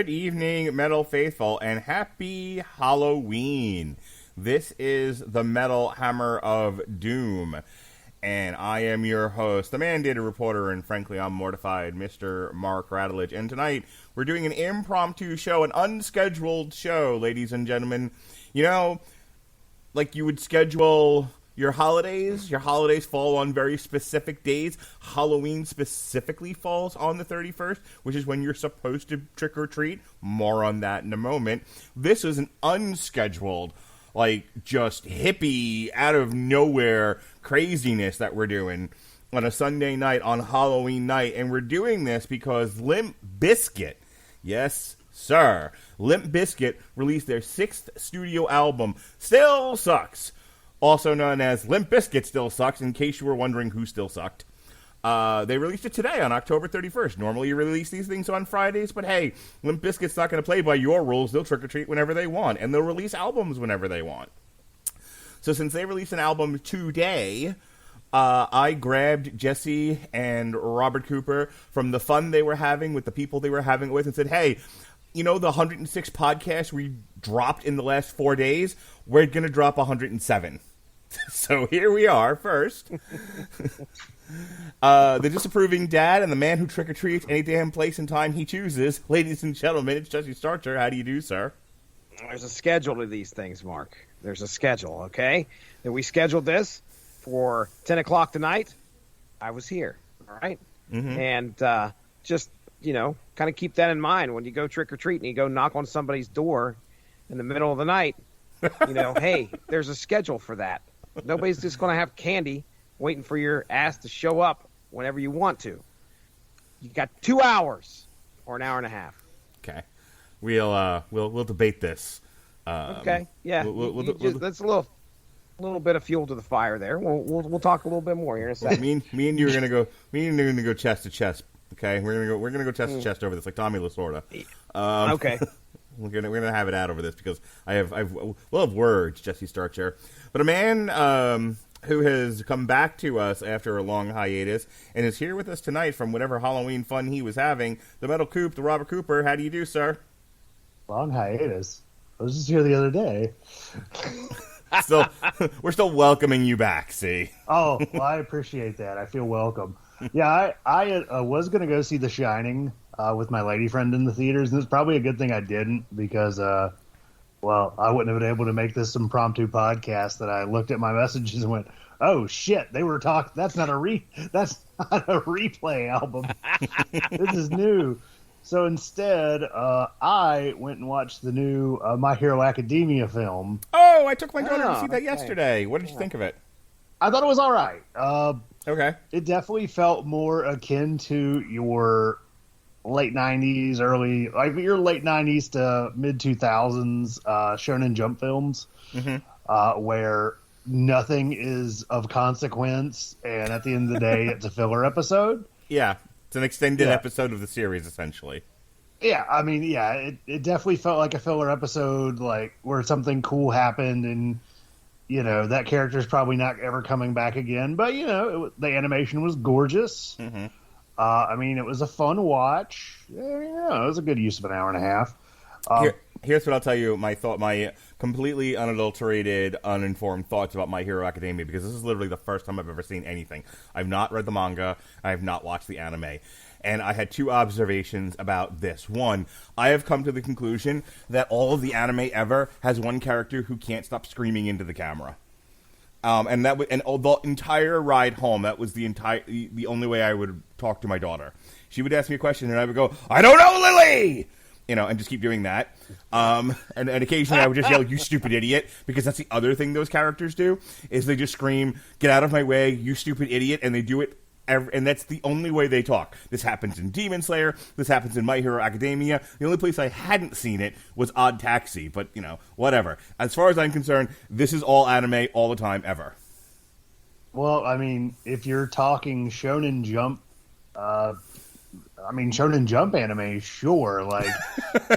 Good evening, Metal Faithful, and happy Halloween. This is the Metal Hammer of Doom, and I am your host, the mandated reporter, and frankly, I'm mortified, Mr. Mark Radulich. And tonight, we're doing an impromptu show, an unscheduled show, ladies and gentlemen. You know, like you would schedule your holidays fall on very specific days. Halloween specifically falls on the 31st, which is when you're supposed to trick or treat. More on that in a moment. This is an unscheduled, like, just hippie, out of nowhere craziness that we're doing on a Sunday night, on Halloween night. And we're doing this because Limp Bizkit, yes, sir, Limp Bizkit released their 6th studio album, Still Sucks, also known as Limp Bizkit Still Sucks, in case you were wondering who still sucked. They released it today on October 31st. Normally you release these things on Fridays, but hey, Limp Bizkit's not going to play by your rules. They'll trick-or-treat whenever they want, and they'll release albums whenever they want. So since they released an album today, I grabbed Jesse and Robert Cooper from the fun they were having with the people they were having it with and said, hey, you know the 106 podcasts we dropped in the last 4 days? We're going to drop 107. So here we are, first. The disapproving dad and the man who trick-or-treats any damn place and time he chooses. Ladies and gentlemen, it's Jesse Starcher. How do you do, sir? There's a schedule to these things, Mark. There's a schedule, okay? That we scheduled this for 10 o'clock tonight. I was here, all right? Mm-hmm. And just, you know, kind of keep that in mind when you go trick-or-treat and you go knock on somebody's door in the middle of the night. You know, hey, there's a schedule for that. Nobody's just going to have candy waiting for your ass to show up whenever you want to. You got 2 hours or an hour and a half. Okay, we'll debate this. Okay, yeah, that's a little bit of fuel to the fire there. We'll talk a little bit more here in a second. Me and you are gonna go. Me and you are gonna go chest to chest. Okay, we're gonna go chest to chest over this, like Tommy Lasorda. Okay. We're gonna have it out over this because we'll have words, Jesse Starcher. But a man who has come back to us after a long hiatus and is here with us tonight from whatever Halloween fun he was having, the Metal Coop, the Robert Cooper. How do you do, sir? Long hiatus. I was just here the other day. We're still welcoming you back. See? Oh, well, I appreciate that. I feel welcome. Yeah, I was going to go see The Shining with my lady friend in the theaters, and it's probably a good thing I didn't because, I wouldn't have been able to make this impromptu podcast. That I looked at my messages and went, "Oh shit, they were talking. That's not a replay album. This is new." So instead, I went and watched the new My Hero Academia film. Oh, I took my daughter to see that yesterday. What did you think of it? I thought it was all right. Okay. It definitely felt more akin to your late 90s, your late 90s to mid 2000s Shonen Jump films, mm-hmm. Where nothing is of consequence, and at the end of the day, it's a filler episode. Yeah, it's an extended episode of the series, essentially. Yeah, I mean, it definitely felt like a filler episode, like where something cool happened, and you know that character's probably not ever coming back again. But you know, the animation was gorgeous. Mm-hmm. I mean, it was a fun watch. Yeah, it was a good use of an hour and a half. Here's what I'll tell you: my completely unadulterated, uninformed thoughts about My Hero Academia, because this is literally the first time I've ever seen anything. I've not read the manga. I have not watched the anime. And I had 2 observations about this. One, I have come to the conclusion that all of the anime ever has one character who can't stop screaming into the camera. And the entire ride home, that was the only way I would talk to my daughter. She would ask me a question, and I would go, "I don't know, Lily!" You know, and just keep doing that. And occasionally I would just yell, "You stupid idiot," because that's the other thing those characters do, is they just scream, "Get out of my way, you stupid idiot," and they do it. And that's the only way they talk. This happens in Demon Slayer. This happens in My Hero Academia. The only place I hadn't seen it was Odd Taxi. But, you know, whatever. As far as I'm concerned, this is all anime all the time, ever. Well, I mean, if you're talking Shonen Jump, Shonen Jump anime, sure. Like,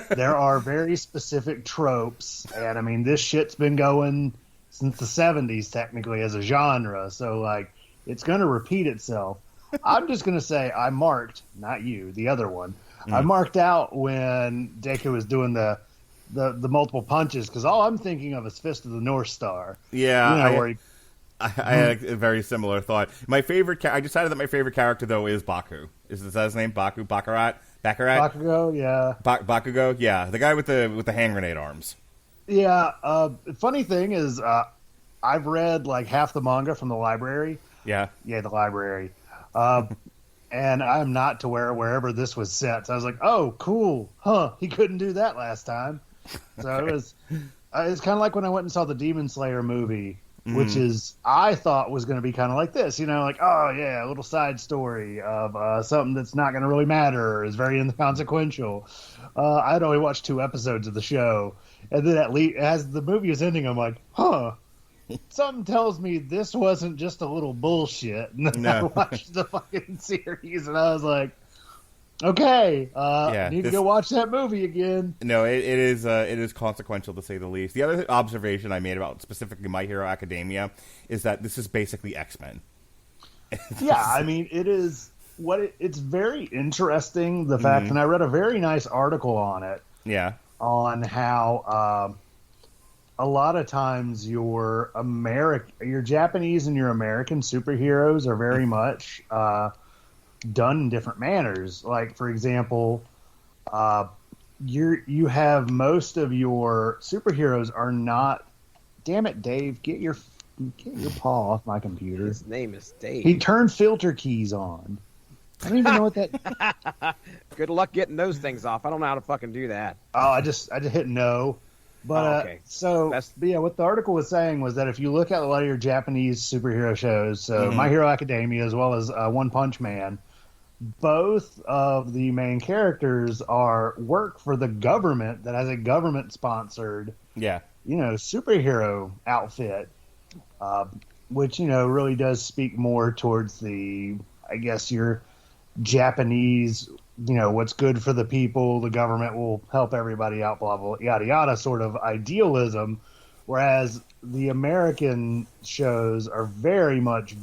there are very specific tropes. And, I mean, this shit's been going since the 70s, technically, as a genre. So, like, it's going to repeat itself. I'm just going to say I marked, not you, the other one. I marked out when Deku was doing the multiple punches because all I'm thinking of is Fist of the North Star. Yeah, where he, I had a very similar thought. My favorite, I decided that my favorite character though is Baku. Is that his name? Baccarat? Bakugo, yeah. Bakugo, yeah, the guy with the hand grenade arms. Yeah. Funny thing is, I've read like half the manga from the library. Yeah, the library. And I'm not to wherever this was set. So I was like, oh, cool. Huh. He couldn't do that last time. So it was it's kind of like when I went and saw the Demon Slayer movie, which is, I thought was going to be kind of like this, like, oh, yeah, a little side story of something that's not going to really matter, is very inconsequential. I'd only watched 2 episodes of the show. And then as the movie was ending, I'm like, huh. Something tells me this wasn't just a little bullshit. And then I watched the fucking series, and I was like, okay, I need to go watch that movie again. No, it is consequential to say the least. The other observation I made about specifically My Hero Academia is that this is basically X-Men. Yeah, I mean, it is it's very interesting, the fact, and I read a very nice article on it. Yeah. On how a lot of times your Japanese and your American superheroes are very much done in different manners. Like, for example, you have most of your superheroes are not. Damn it, Dave! Get your paw off my computer. His name is Dave. He turned filter keys on. I don't even know what that. Good luck getting those things off. I don't know how to fucking do that. Oh, I just hit no. But okay. But yeah, what the article was saying was that if you look at a lot of your Japanese superhero shows, so My Hero Academia as well as One Punch Man, both of the main characters work for the government that has a government sponsored, superhero outfit, which really does speak more towards I guess your Japanese, what's good for the people, the government will help everybody out, blah, blah, yada, yada, sort of idealism, whereas the American shows are very much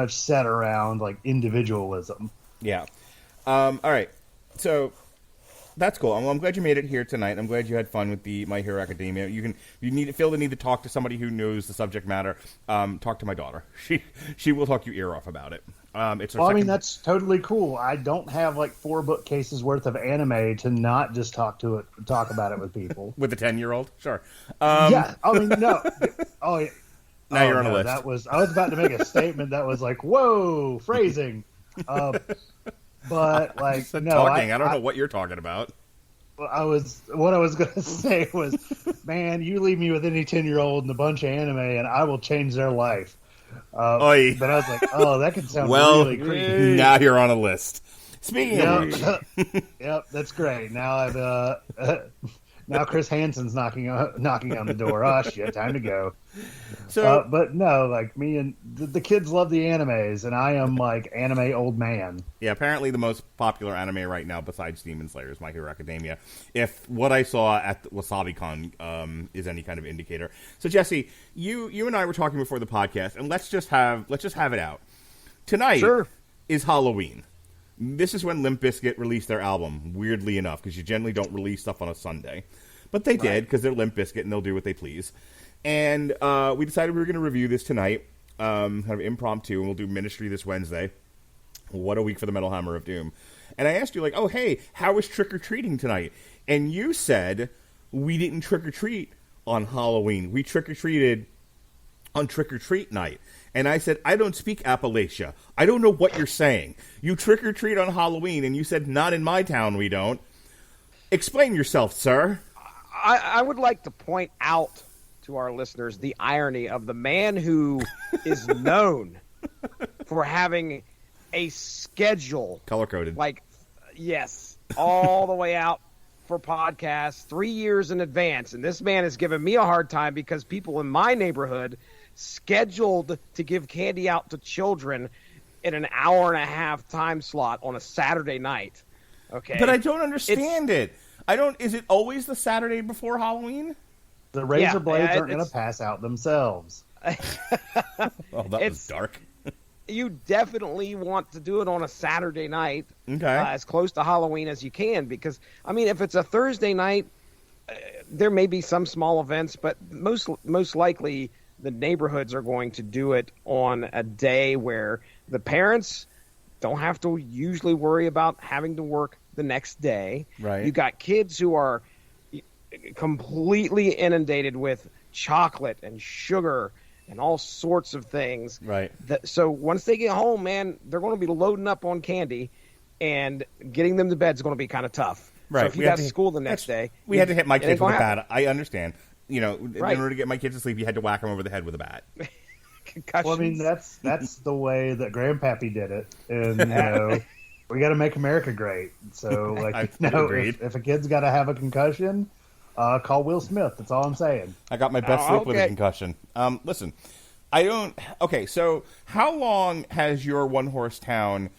set around, like, individualism. Yeah. All right. So that's cool. I'm glad you made it here tonight. I'm glad you had fun with the My Hero Academia. You feel the need to talk to somebody who knows the subject matter. Talk to my daughter. She will talk your ear off about it. I mean, that's totally cool. I don't have like 4 bookcases worth of anime to not just talk about it with people. With a 10-year-old, sure. Yeah, I mean, no. Oh, yeah. Now you're on a list. I was about to make a statement that was like, whoa, phrasing. But like, no, I don't know what you're talking about. What I was going to say was, man, you leave me with any 10-year-old and a bunch of anime, and I will change their life. But I was like, oh, that could sound really creepy. Now you're on a list. Speaking of which. Yep, that's great. Now now Chris Hansen's knocking on the door. Oh, shit, time to go. So, but no, like, me and the kids love the animes, and I am like anime old man. Yeah, apparently the most popular anime right now, besides Demon Slayer, is My Hero Academia. If what I saw at WasabiCon is any kind of indicator. So, Jesse, you and I were talking before the podcast, and let's just have it out. Tonight is Halloween. This is when Limp Bizkit released their album, weirdly enough, because you generally don't release stuff on a Sunday. But they did, because they're Limp Bizkit, and they'll do what they please. And we decided we were going to review this tonight, kind of impromptu, and we'll do Ministry this Wednesday. What a week for the Metal Hammer of Doom. And I asked you, like, oh, hey, how was trick-or-treating tonight? And you said, we didn't trick-or-treat on Halloween. We trick-or-treated on trick-or-treat night. And I said, I don't speak Appalachia. I don't know what you're saying. You trick-or-treat on Halloween, and you said, not in my town we don't. Explain yourself, sir. I would like to point out to our listeners the irony of the man who is known for having a schedule. Color-coded. Like, yes, all the way out for podcasts 3 years in advance. And this man has given me a hard time because people in my neighborhood scheduled to give candy out to children in an hour-and-a-half time slot on a Saturday night. Okay, but I don't understand it. Is it always the Saturday before Halloween? The razor blades aren't going to pass out themselves. Oh, that was dark. you definitely want to do it on a Saturday night, as close to Halloween as you can, because I mean, if it's a Thursday night, there may be some small events, but most likely the neighborhoods are going to do it on a day where the parents don't have to usually worry about having to work the next day. Right. You got kids who are completely inundated with chocolate and sugar and all sorts of things. Right. So once they get home, man, they're going to be loading up on candy, and getting them to bed is going to be kind of tough. Right. So if you got school the next day, we had to hit my kids with a happen. bat. I understand. You know, Right. in order to get my kids to sleep, you had to whack them over the head with a bat. Concussions. Well, I mean, that's the way that Grandpappy did it, and you know, we got to make America great. So, like, if a kid's got to have a concussion, call Will Smith. That's all I'm saying. I got my best sleep with a concussion. Listen, I don't. Okay, so how long has your one horse town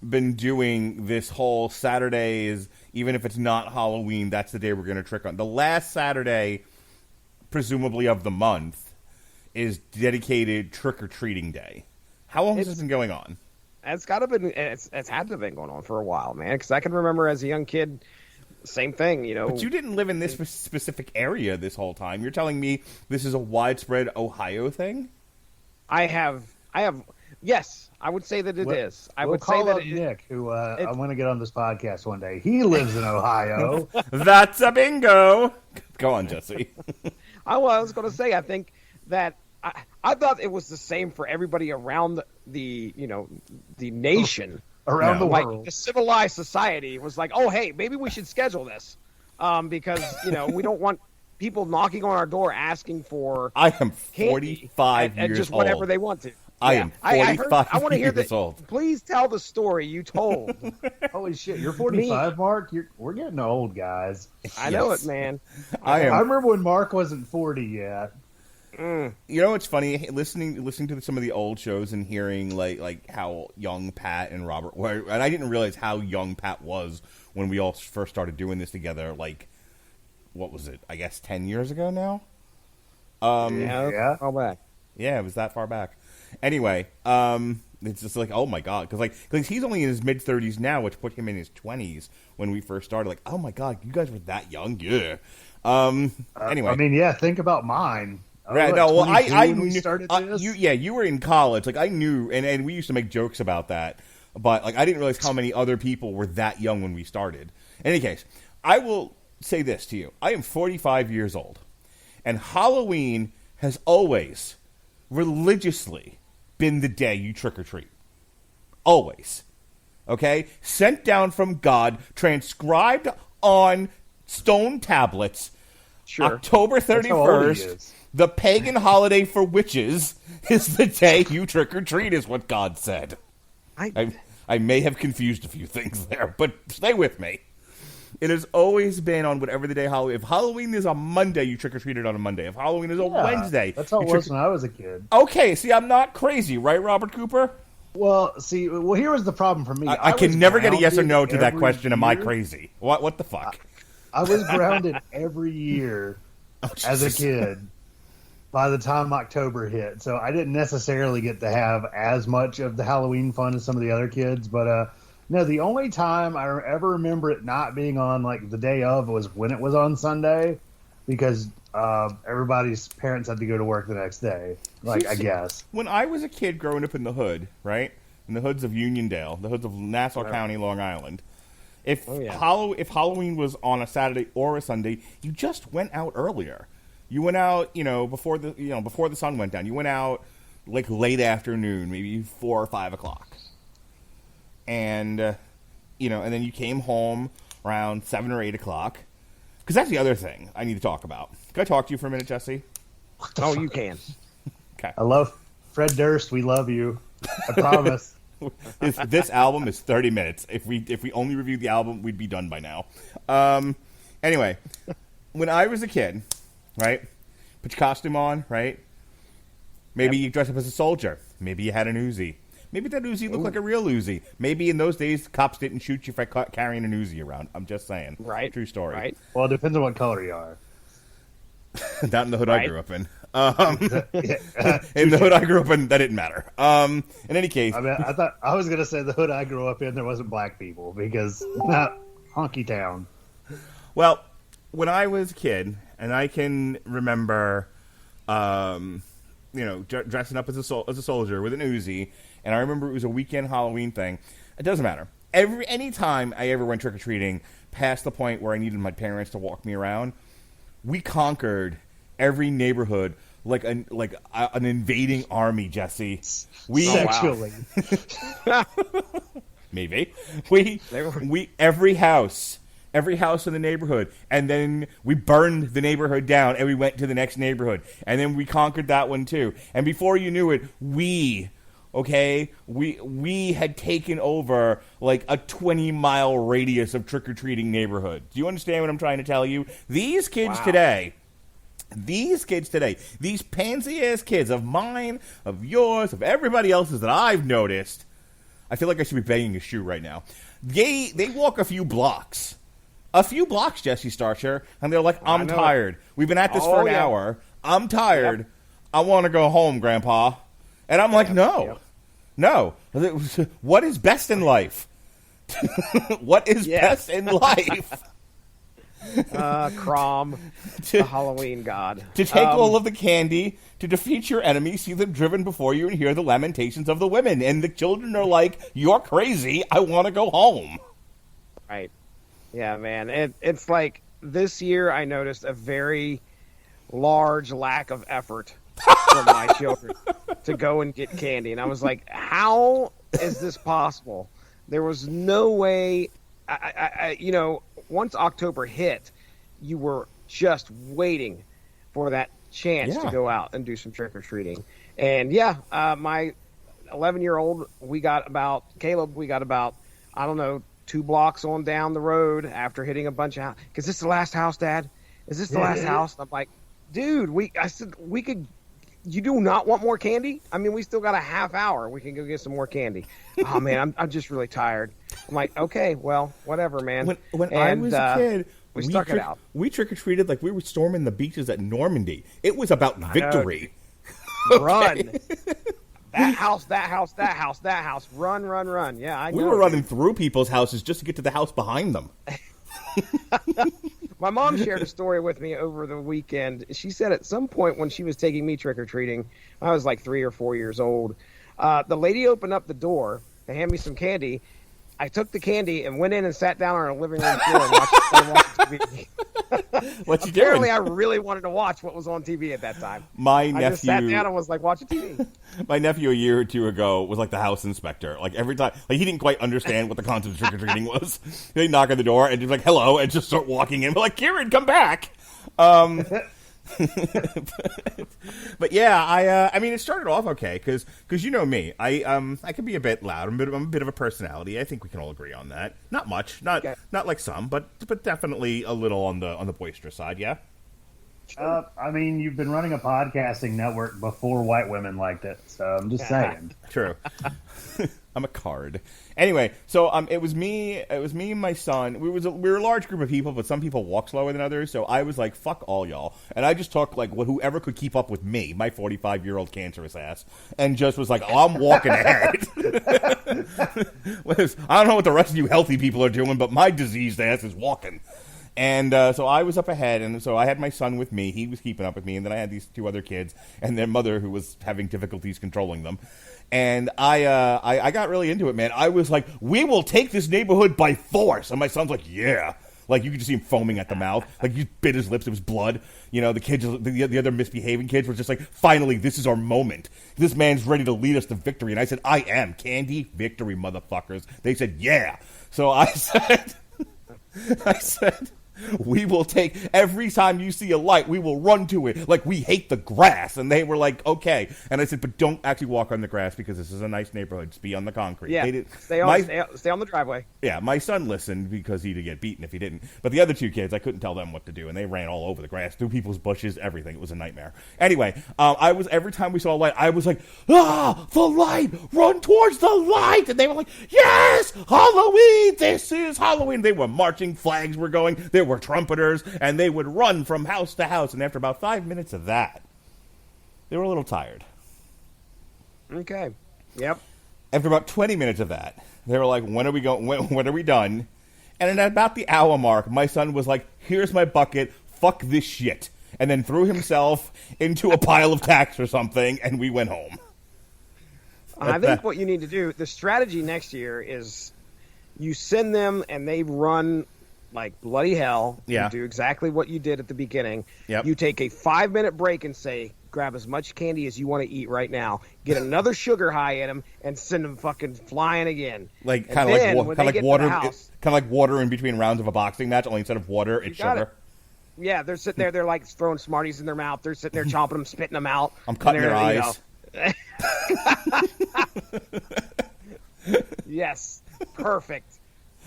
been doing this whole Saturdays? Even if it's not Halloween, that's the day we're going to trick on. The last Saturday, presumably of the month, is dedicated trick-or-treating day. How long has this been going on? It's got to been. It's had to have been going on for a while, man. Because I can remember as a young kid, same thing. You know, but you didn't live in this specific area this whole time. You're telling me this is a widespread Ohio thing? I have. Yes, I would say that it is. I would call say that up Nick, who I want to get on this podcast one day. He lives in Ohio. That's a bingo. Go on, Jesse. I was going to say, I think that I thought it was the same for everybody around the nation. Around the world. Like the civilized society was like, oh, hey, maybe we should schedule this because, we don't want people knocking on our door asking for I am 45 years and just old. whatever they want to. I am 45 I want to hear years old. Please tell the story you told. Holy shit, you're 45, Mark? We're getting old, guys. I know it, man. I remember when Mark wasn't 40 yet. You know what's funny? Listening to some of the old shows and hearing like how young Pat and Robert were, and I didn't realize how young Pat was when we all first started doing this together. Like, what was it? I guess 10 years ago now. Yeah. All back. Yeah, it was that far back. Anyway, it's just like, oh my god, because he's only in his mid 30s now, which put him in his 20s when we first started. Like, oh my god, you guys were that young, yeah. Anyway, I mean, yeah, think about mine. Right, no, well, I knew, knew, started this? You were in college. Like, I knew, and we used to make jokes about that, but like, I didn't realize how many other people were that young when we started. In any case, I will say this to you: I am 45 years old, and Halloween has always religiously been the day you trick or treat. Always. Okay? Sent down from God, transcribed on stone tablets. Sure. October 31st, the pagan holiday for witches, is the day you trick or treat, is what God said. I may have confused a few things there, but stay with me. It has always been on whatever the day Halloween. If Halloween is a Monday, you trick or treated on a Monday. If Halloween is a Wednesday, that's how it was when I was a kid. Okay, see, I'm not crazy, right, Robert Cooper? Well, here was the problem for me. I can never get a yes or no to that question. Am I crazy? What the fuck? I was grounded every year as a kid by the time October hit, so I didn't necessarily get to have as much of the Halloween fun as some of the other kids, but no, the only time I ever remember it not being on like the day of was when it was on Sunday, because everybody's parents had to go to work the next day. I guess when I was a kid growing up in the hood, right, in the hoods of Uniondale, the hoods of Nassau County, Long Island, if Halloween was on a Saturday or a Sunday, you just went out earlier. You went out, before the sun went down. You went out like late afternoon, maybe 4 or 5 o'clock. And, and then you came home around 7 or 8 o'clock. Because that's the other thing I need to talk about. Can I talk to you for a minute, Jesse? Oh, you can. Okay. I love Fred Durst. We love you. I promise. This album is 30 minutes. If we only reviewed the album, we'd be done by now. Anyway, when I was a kid, right, put your costume on, right? Maybe you dressed up as a soldier. Maybe you had an Uzi. Maybe that Uzi looked like a real Uzi. Maybe in those days, cops didn't shoot you for carrying an Uzi around. I'm just saying. Right. True story. Right. Well, it depends on what color you are. Not in the hood I grew up in. Yeah. In the hood I grew up in, that didn't matter. In any case, I mean, I thought I was gonna say the hood I grew up in there wasn't black people because not honky town. well, when I was a kid, and I can remember, dressing up as a soldier with an Uzi, and I remember it was a weekend Halloween thing. It doesn't matter. Any time I ever went trick or treating, past the point where I needed my parents to walk me around, we conquered every neighborhood like an invading army, Jesse. Sexually. Maybe we every house in the neighborhood, and then we burned the neighborhood down, and we went to the next neighborhood, and then we conquered that one too. And before you knew it, we had taken over like a 20-mile radius of trick-or-treating neighborhood. Do you understand what I'm trying to tell you? These kids today, these pansy-ass kids of mine, of yours, of everybody else's that I've noticed, I feel like I should be banging a shoe right now. They walk a few blocks, Jesse Starcher, and they're like, I'm tired. We've been at this for an hour. I'm tired. Yep. I want to go home, Grandpa. And I'm like, no. What is best in life? What is best in life? Crom, the Halloween god. To take all of the candy, to defeat your enemies, see them driven before you, and hear the lamentations of the women. And the children are like, you're crazy. I want to go home. Right. Yeah, man. It's like this year I noticed a very large lack of effort from my children to go and get candy. And I was like, how is this possible? There was no way. Once October hit, you were just waiting for that chance to go out and do some trick-or-treating. And my 11-year-old, we got about, I don't know, 2 blocks on down the road after hitting a bunch of houses. Is this the last house, Dad? Is this the last house? And I'm like, dude, I said, we could. You do not want more candy? I mean, we still got a half hour. We can go get some more candy. Oh, man, I'm just really tired. I'm like, okay, well, whatever, man. When I was a kid, we stuck it out. We trick-or-treated like we were storming the beaches at Normandy. It was about victory. Run. That house. Run. Yeah, we were running through people's houses just to get to the house behind them. My mom shared a story with me over the weekend. She said at some point when she was taking me trick-or-treating, I was like 3 or 4 years old, the lady opened up the door to hand me some candy. I took the candy and went in and sat down on our living room floor and watched TV. What you doing? Apparently, I really wanted to watch what was on TV at that time. I just sat down and was like watching TV. My nephew a year or two ago was like the house inspector. Like every time, like he didn't quite understand what the concept of trick or treating was. He'd knock on the door and just like hello, and just start walking in. We're like, Kieran, come back. But yeah, I mean, it started off okay because you know me, I can be a bit loud. I'm a bit of a personality. I think we can all agree on that. Not much, not like some, but definitely a little on the boisterous side. Yeah. I mean, you've been running a podcasting network before white women liked it, so I'm just saying. True. I'm a card. Anyway, so it was me and my son. We were a large group of people, but some people walk slower than others. So I was like, "Fuck all y'all," and I just took like whoever could keep up with me, my 45-year-old cancerous ass, and just was like, "Oh, I'm walking ahead." I don't know what the rest of you healthy people are doing, but my diseased ass is walking. And so I was up ahead, and so I had my son with me. He was keeping up with me, and then I had these 2 other kids and their mother who was having difficulties controlling them. And I got really into it, man. I was like, we will take this neighborhood by force. And my son's like, yeah. Like, you could just see him foaming at the mouth. Like, he bit his lips. It was blood. You know, the kids, the other misbehaving kids were just like, finally, this is our moment. This man's ready to lead us to victory. And I said, I am. Candy, victory, motherfuckers. They said, yeah. So I said, we will take, every time you see a light, we will run to it like we hate the grass. And they were like, okay. And I said, but don't actually walk on the grass because this is a nice neighborhood. Just be on the concrete. Yeah, stay on the driveway. Yeah, my son listened because he'd get beaten if he didn't. But the other 2 kids, I couldn't tell them what to do. And they ran all over the grass, through people's bushes, everything. It was a nightmare. Anyway, every time we saw a light, I was like, the light, run towards the light. And they were like, yes, Halloween, this is Halloween. They were marching, flags were going, there were were trumpeters, and they would run from house to house. And after about 5 minutes of that, they were a little tired. Okay. Yep. After about 20 minutes of that, they were like, when are we going? When are we done? And at about the hour mark, my son was like, here's my bucket, fuck this shit. And then threw himself into a pile of tacks or something, and we went home. I think what you need to do, the strategy next year is you send them and they run like bloody hell. Yeah. You do exactly what you did at the beginning. Yep. You take a 5-minute break and say, grab as much candy as you want to eat right now. Get another sugar high in them and send them fucking flying again. Like kind of like water in between rounds of a boxing match. Only instead of water, it's sugar. Yeah, they're sitting there. They're like throwing Smarties in their mouth. They're sitting there chomping them, spitting them out. I'm cutting their eyes. Yes, perfect.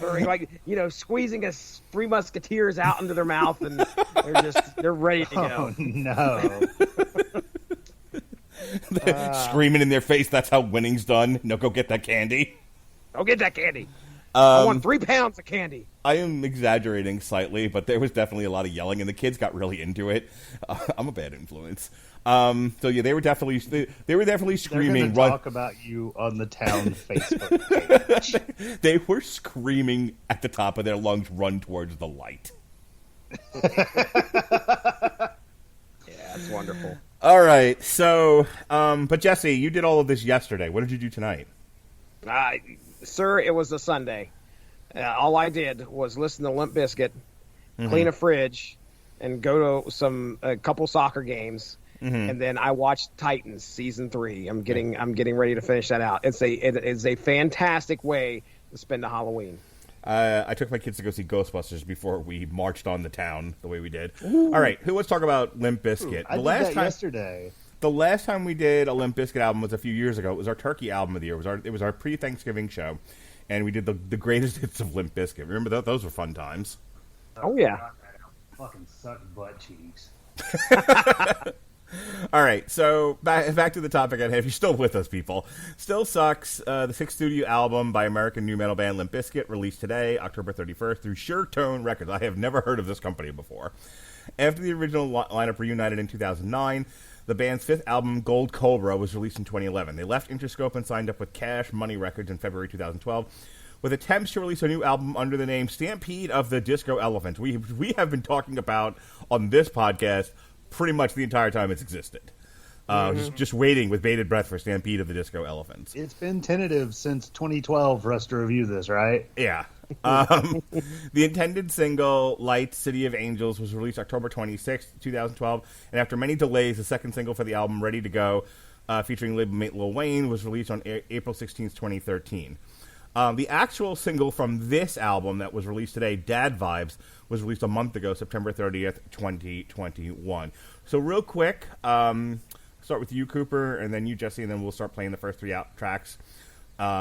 Or like squeezing 3 Musketeers out into their mouth, and they're ready to go. Oh no! Screaming in their face. That's how winning's done. No, go get that candy. Go get that candy. I want 3 pounds of candy. I am exaggerating slightly, but there was definitely a lot of yelling, and the kids got really into it. I'm a bad influence. So yeah, they were definitely screaming. They're talk about you on the town Facebook page. They were screaming at the top of their lungs, "Run towards the light!" Yeah, that's wonderful. All right, so but Jesse, you did all of this yesterday. What did you do tonight? Sir, it was a Sunday. All I did was listen to Limp Bizkit, clean a fridge, and go to a couple soccer games. And then I watched Titans season 3. I'm getting ready to finish that out. It is a fantastic way to spend a Halloween. I took my kids to go see Ghostbusters before we marched on the town the way we did. Ooh. All right, who wants to talk about Limp Bizkit? I did that yesterday. The last time we did a Limp Bizkit album was a few years ago. It was our Turkey album of the year. It was our pre-Thanksgiving show, and we did the greatest hits of Limp Bizkit. Remember those were fun times. Oh yeah, fucking suck butt cheeks. All right, so back to the topic at hand. If you're still with us, people, Still Sucks, the 6th studio album by American nu metal band Limp Bizkit, released today, October 31st, through Suretone Records. I have never heard of this company before. After the original lineup reunited in 2009, the band's 5th album, Gold Cobra, was released in 2011. They left Interscope and signed up with Cash Money Records in February 2012, with attempts to release a new album under the name Stampede of the Disco Elephants. We have been talking about on this podcast pretty much the entire time it's existed. Just waiting with bated breath for Stampede of the Disco Elephants. It's been tentative since 2012 for us to review this, right? Yeah. The intended single, Lightz, City of Angels, was released October 26, 2012, and after many delays, the second single for the album, Ready to Go, featuring labelmate Lil Wayne, was released on April 16, 2013. The actual single from this album that was released today, Dad Vibes, was released a month ago, September 30th, 2021. So real quick, start with you, Cooper, and then you, Jesse, and then we'll start playing the first 3 tracks.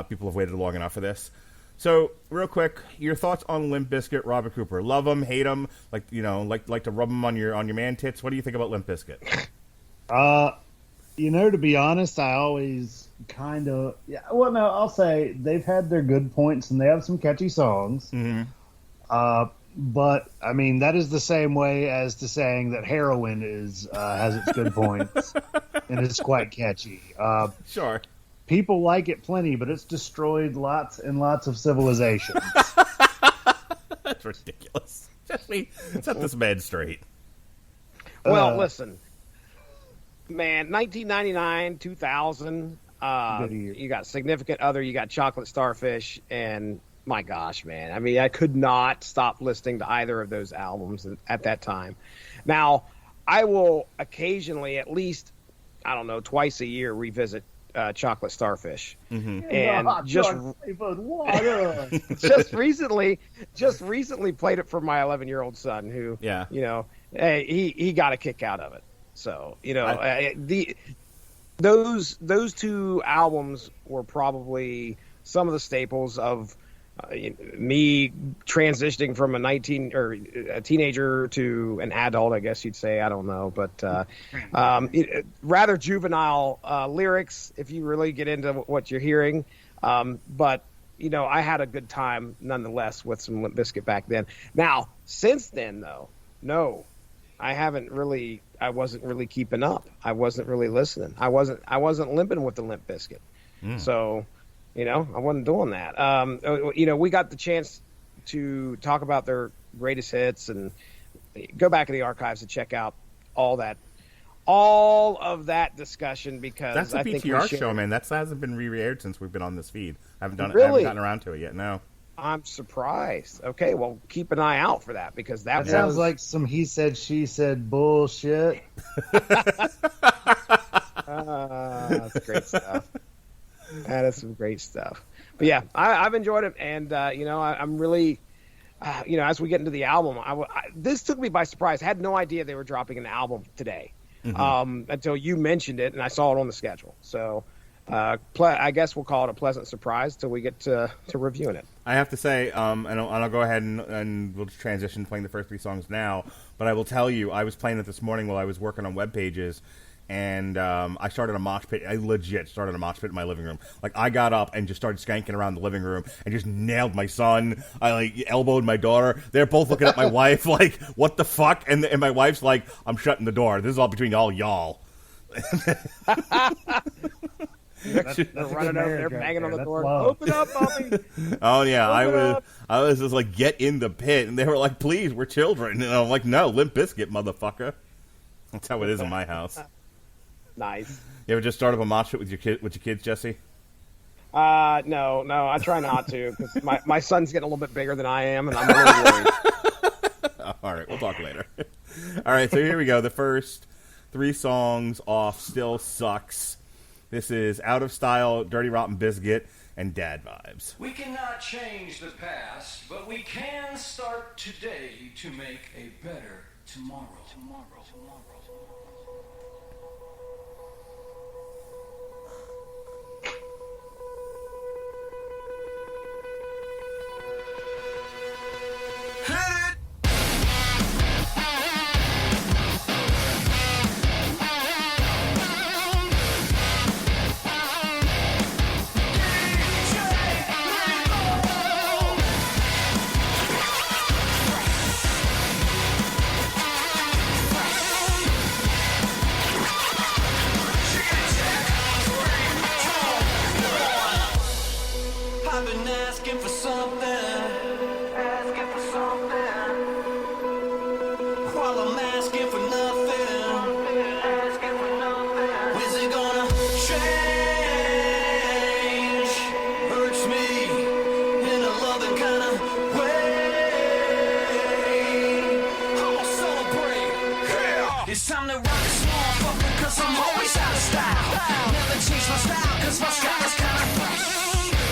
People have waited long enough for this. So real quick, your thoughts on Limp Bizkit, Robert Cooper? Love them, hate them, like to rub them on your man tits. What do you think about Limp Bizkit? To be honest, I always kind of... Yeah, well, no, I'll say they've had their good points, and they have some catchy songs. Mm-hmm. But, I mean, that is the same way as to saying that heroin has its good points, and it's quite catchy. Sure. People like it plenty, but it's destroyed lots and lots of civilizations. That's ridiculous. Jesse, set this man straight. Well, listen. Man, 1999, 2000, you got Significant Other, you got Chocolate Starfish, and my gosh, man. I mean, I could not stop listening to either of those albums at that time. Now, I will occasionally, at least, I don't know, twice a year, revisit Chocolate Starfish. Mm-hmm. And just recently played it for my 11-year-old son who, he got a kick out of it. So, those 2 albums were probably some of the staples of me transitioning from a teenager to an adult, I guess you'd say. I don't know, but rather juvenile lyrics if you really get into what you're hearing. But I had a good time nonetheless with some Limp Bizkit back then. Now, since then, though, no, I wasn't really keeping up. I wasn't really listening. I wasn't limping with the Limp Bizkit. So, I wasn't doing that. We got the chance to talk about their greatest hits and go back in the archives and check out all of that discussion, because that's the I PTR think show, man. That hasn't been re-aired since we've been on this feed. I haven't Really? I haven't gotten around to it yet. No. I'm surprised. Okay, well, keep an eye out for that, because that sounds like some he said, she said bullshit. That's great stuff. That is some great stuff. But yeah, I've enjoyed it, and I'm really, as we get into the album, this took me by surprise. I had no idea they were dropping an album today, until you mentioned it, and I saw it on the schedule. So. I guess we'll call it a pleasant surprise till we get to reviewing it. I have to say, and I'll go ahead and we'll transition to playing the first 3 songs now, but I will tell you, I was playing it this morning while I was working on web pages, and I started a mosh pit. I legit started a mosh pit in my living room. Like, I got up and just started skanking around the living room and just nailed my son. I, elbowed my daughter. They're both looking at my wife like, what the fuck? And my wife's like, I'm shutting the door. This is all between all y'all. They're running over there, banging on the door. Open up, mommy. Oh yeah, I was just like, get in the pit, and they were like, please, we're children, and I'm like, no, Limp Bizkit, motherfucker. That's how it is in my house. Nice. You ever just start up a mosh pit with your kids, Jesse? No, I try not to, because my son's getting a little bit bigger than I am, and I'm a little worried. All right, we'll talk later. All right, so here we go. The first 3 songs off Still Sucks. This is Out of Style, Dirty Rotten Bizkit, and Dad Vibes. We cannot change the past, but we can start today to make a better tomorrow. Hit it! I've been asking for something. While I'm asking for nothing. Is it gonna change? Hurts me in a loving kind of way. I'ma celebrate. Yeah. It's time to rock this motherfucker, cause I'm always out of style. Never change my style, cause my style is kinda fresh.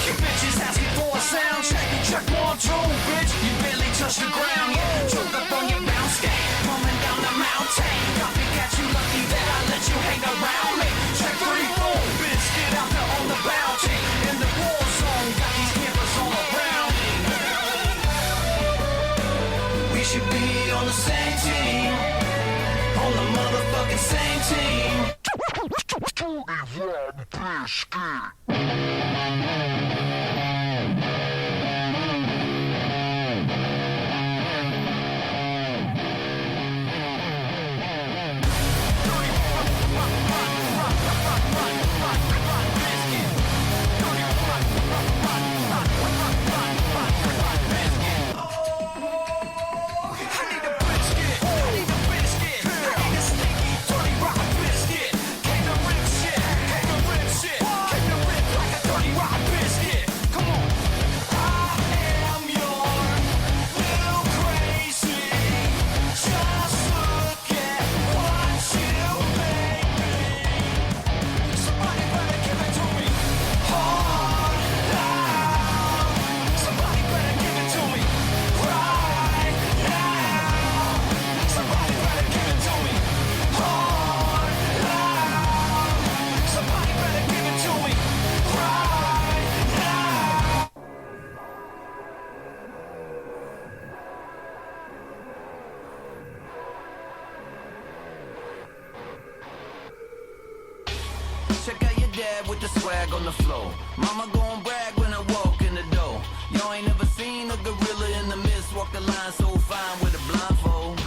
You bitches asking for a sound check. Check 1, 2, bitch. You barely touch the ground. Yeah, choke up on your bounce skate. Coming down the mountain. Copycat, you lucky that I let you hang around me. Check 3, 4, bitch. Get out there on the bounty. In the war zone, got these campers all around me. We should be on the same team. On the motherfucking same team. Check out your dad with the swag on the floor. Mama gon' brag when I walk in the door. ain't never seen a gorilla in the mist walk the line so fine with a blindfold.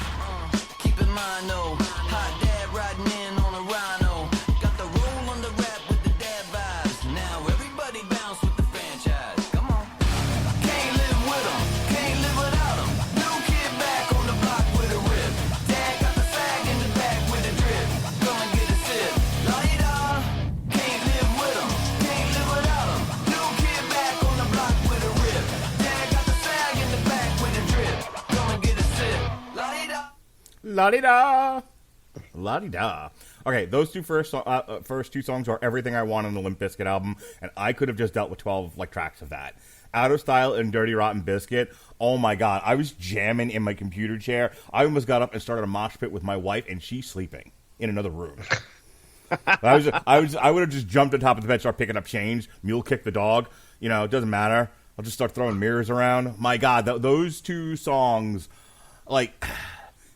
Keep in mind, though, hot dad riding in on a rhino. Got the roll on the rap with the dad vibes. Now everybody bounce with the franchise. Come on. Can't live with them, can't live without them. New kid back on the block with a rip. Dad got the fag in the back with a drip. Come and get a sip. La-di-da. Can't live with them, can't live without them. New kid back on the block with a rip. Dad got the fag in the back with a drip. Come and get a sip. La-di-da. La-di-da. La-di-da. Okay, those first two songs are everything I want on the Limp Bizkit album, and I could have just dealt with 12 tracks of that. Out of Style and Dirty Rotten Biscuit, oh my god, I was jamming in my computer chair. I almost got up and started a mosh pit with my wife, and she's sleeping in another room. I would have just jumped on top of the bed, start picking up change, mule kick the dog. You know, it doesn't matter. I'll just start throwing mirrors around. My god, those two songs, like...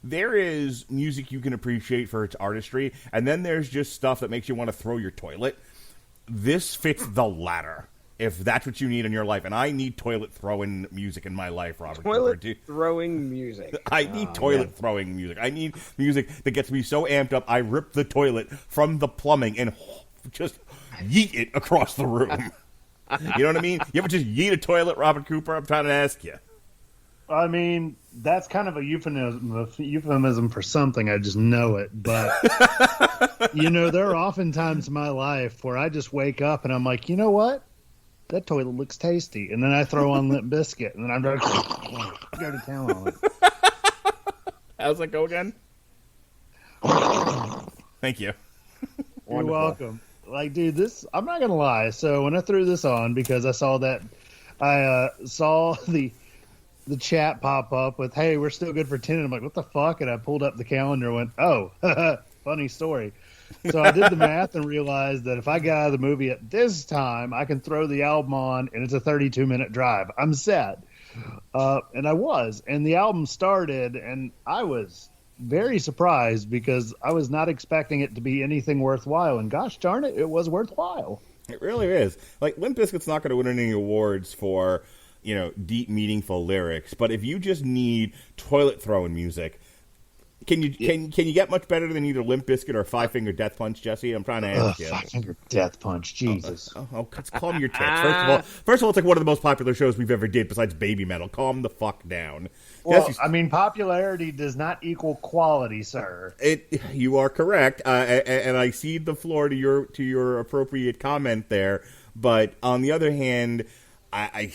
There is music you can appreciate for its artistry, and then there's just stuff that makes you want to throw your toilet. This fits the latter, if that's what you need in your life. And I need toilet-throwing music in my life, Robert. Toilet-throwing music. I need toilet-throwing music. I need music that gets me so amped up, I rip the toilet from the plumbing and just yeet it across the room. You know what I mean? You ever just yeet a toilet, Robert Cooper? I'm trying to ask you. I mean, that's kind of a euphemism for something. I just know it. But, you know, there are often times in my life where I just wake up and I'm like, you know what? That toilet looks tasty. And then I throw on Limp Bizkit. And then I'm like, go to town on it. How's that go again? Thank you. You're welcome. Like, dude, I'm not going to lie. So when I threw this on, because I saw that, I saw the chat pop up with, hey, we're still good for 10. And I'm like, what the fuck? And I pulled up the calendar and went, oh, funny story. So I did the math and realized that if I got out of the movie at this time, I can throw the album on and it's a 32-minute drive. I'm set. And I was. And the album started and I was very surprised because I was not expecting it to be anything worthwhile. And gosh darn it, it was worthwhile. It really is. Like, Limp Bizkit's not going to win any awards for... you know, deep, meaningful lyrics. But if you just need toilet throwing music, can you get much better than either Limp Bizkit or Five Finger Death Punch, Jesse? I'm trying to ask you. Five Finger Death Punch, Jesus. Calm your tits. First of all, it's like one of the most popular shows we've ever did besides Baby Metal. Calm the fuck down. Well, I mean, popularity does not equal quality, sir. You are correct, and I cede the floor to your appropriate comment there. But on the other hand,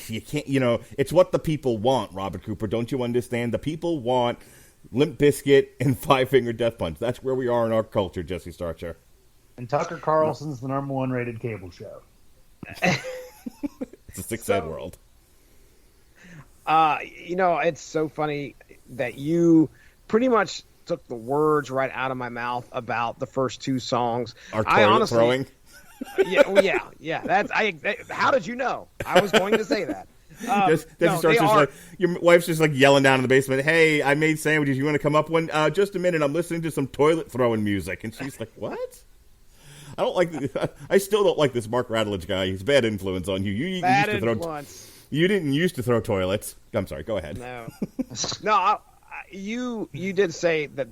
you can't, you know, it's what the people want, Robert Cooper. Don't you understand? The people want Limp Bizkit and Five Finger Death Punch. That's where we are in our culture, Jesse Starcher. And Tucker Carlson's the #1 rated cable show. It's a sick-sad world. You know, it's so funny that you pretty much took the words right out of my mouth about the first two songs. Our toilet throwing? Yeah. How did you know? I was going to say that. Like, your wife's just like yelling down in the basement, hey, I made sandwiches, you want to come up one? Just a minute, I'm listening to some toilet throwing music. And she's like, what? I still don't like this Mark Radulich guy. He's a bad influence on you. You didn't used to throw toilets. I'm sorry, go ahead. No, you did say that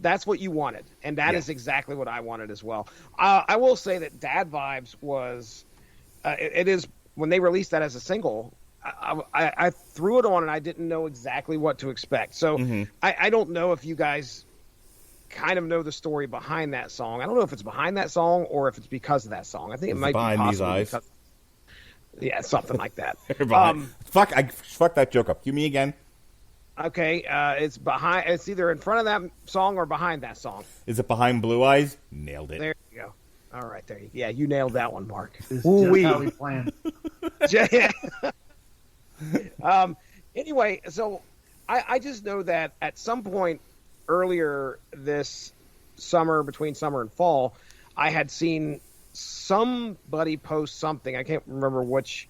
that's what you wanted, and that is exactly what I wanted as well. I will say that Dad Vibes was it is when they released that as a single, I threw it on and I didn't know exactly what to expect. So I don't know if you guys kind of know the story behind that song. I don't know if it's behind that song or if it's because of that song. I think it might be behind these eyes. Yeah, something like that. Fuck that joke up. Cue me again. Okay, it's behind. It's either in front of that song or behind that song. Is it behind Blue Eyes? Nailed it. There you go. All right, there you go. Yeah, you nailed that one, Mark. This is just how we planned. Anyway, so I just know that at some point earlier this summer, between summer and fall, I had seen somebody post something. I can't remember which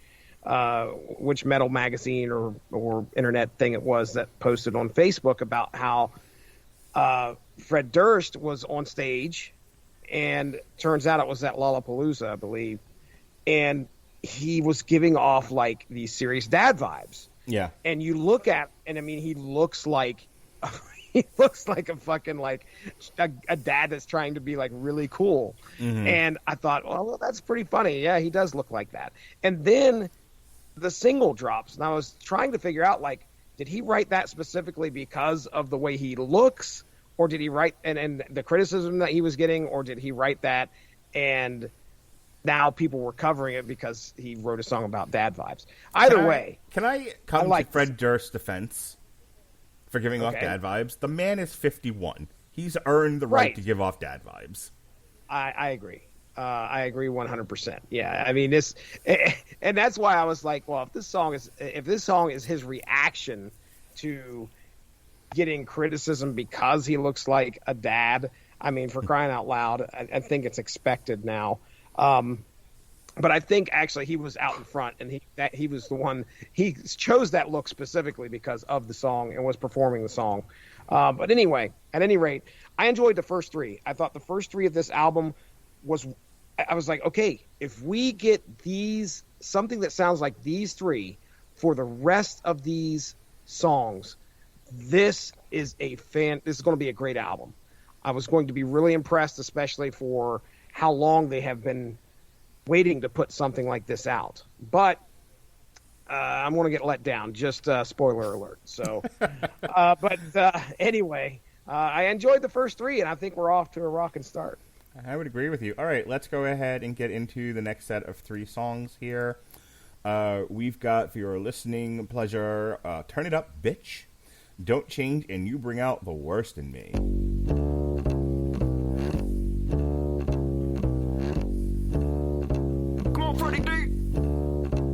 metal magazine or internet thing it was that posted on Facebook about how Fred Durst was on stage, and turns out it was at Lollapalooza, I believe, and he was giving off like these serious dad vibes. Yeah. And you look at, and I mean, he looks like he looks like a fucking like a dad that's trying to be like really cool. Mm-hmm. And I thought, well, that's pretty funny. Yeah, he does look like that. And then the single drops, and I was trying to figure out, like, did he write that specifically because of the way he looks, or did he write and the criticism that he was getting, or did he write that and now people were covering it because he wrote a song about dad vibes? Either way. Can I come to Fred Durst's defense for giving off dad vibes? The man is 51. He's earned the right to give off dad vibes. I agree. I agree 100%. Yeah, I mean this, and that's why I was like, well, if this song is his reaction to getting criticism because he looks like a dad, I mean, for crying out loud, I think it's expected now. But I think actually he was out in front, and he was the one, he chose that look specifically because of the song and was performing the song. But anyway, at any rate, I enjoyed the first three. I thought the first three of this album I was like, okay, if we get something that sounds like these three for the rest of these songs, this is going to be a great album. I was going to be really impressed, especially for how long they have been waiting to put something like this out. But I'm going to get let down. Just spoiler alert. So, anyway, I enjoyed the first three, and I think we're off to a rocking start. I would agree with you. All right, let's go ahead and get into the next set of three songs here. We've got, for your listening pleasure, Turn It Up, Bitch, Don't Change, and You Bring Out the Worst in Me. Come on, Freddie D.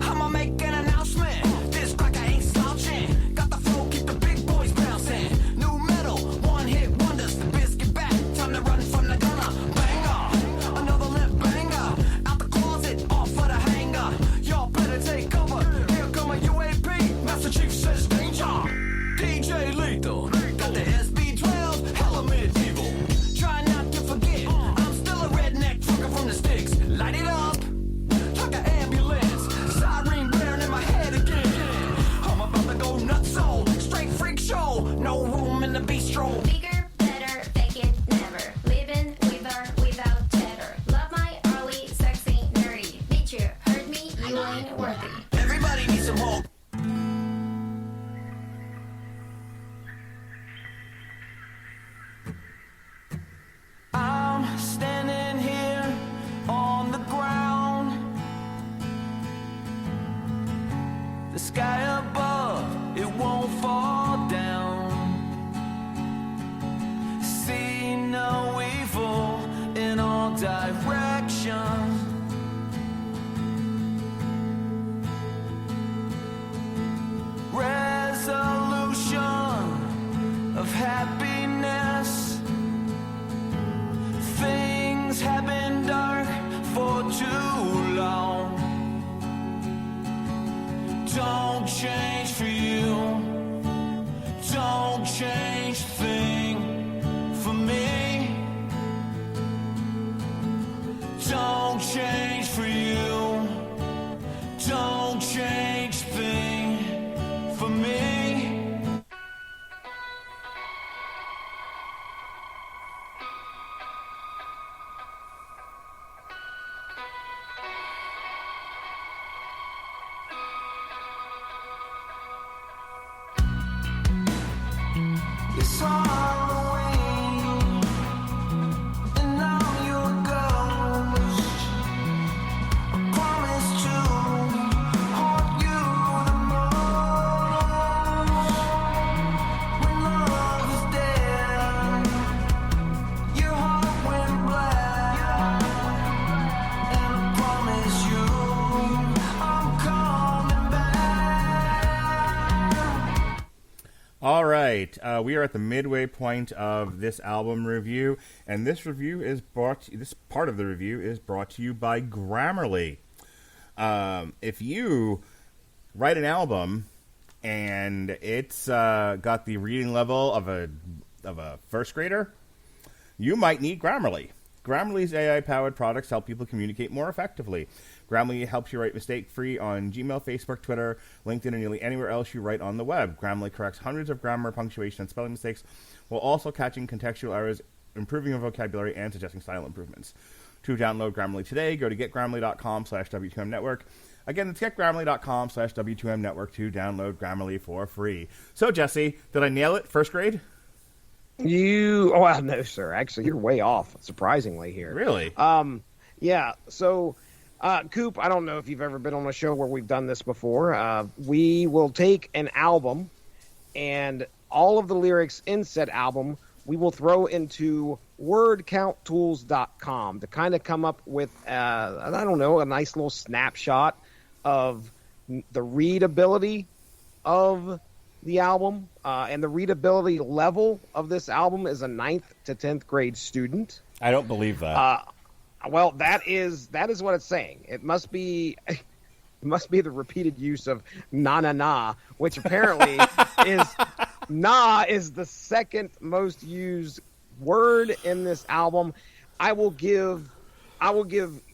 I'ma make an announcement. This cracker ain't slouching. Got the flow, keep the big boys bouncing. New metal, one hit wonders. The biscuit back, time to run from the gunner. Banger, another limp banger. Out the closet, off for the hanger. Y'all better take cover. Here come a UAP. Master Chief says danger. DJ Lethal, got the SB12, hella medieval. Try not to forget, I'm still a redneck trucker from the sticks. Light it up. Like an ambulance, siren blaring in my head again. I'm about to go nuts on, straight freak show, no room in the bistro. Bigger, better, fake it, never. Living with or without cheddar. Love my early, sexy, nerdy. Bitch, you heard me, you ain't worthy. Everybody needs some hope. I'm standing here on the ground. The sky above, it won't fall down. See no evil in all directions. Resolution of happiness. Things have been dark for too long. Don't change for you. Don't change a thing for me. Don't change for you. Don't change a thing for me. It's Halloween, and I'm your ghost. I promise to haunt you the most. When love is dead, your heart went black, and I promise you I'm coming back. All right, we are at the midway point of this album review, and this part of the review is brought to you by Grammarly. If you write an album and it's got the reading level of a first grader, you might need Grammarly. Grammarly's AI-powered products help people communicate more effectively. Grammarly helps you write mistake-free on Gmail, Facebook, Twitter, LinkedIn, and nearly anywhere else you write on the web. Grammarly corrects hundreds of grammar, punctuation, and spelling mistakes while also catching contextual errors, improving your vocabulary, and suggesting style improvements. To download Grammarly today, go to getgrammarly.com/W2Mnetwork. Again, it's getgrammarly.com/W2Mnetwork to download Grammarly for free. So, Jesse, did I nail it? First grade? No, sir. Actually, you're way off, surprisingly, here. Really? Yeah. So, Coop, I don't know if you've ever been on a show where we've done this before. We will take an album, and all of the lyrics in said album we will throw into wordcounttools.com to kind of come up with, I don't know, a nice little snapshot of the readability of the album. And the readability level of this album is a 9th to 10th grade student. I don't believe that. Well, that is what it's saying. It must be the repeated use of na na na, which apparently is the second most used word in this album. I will give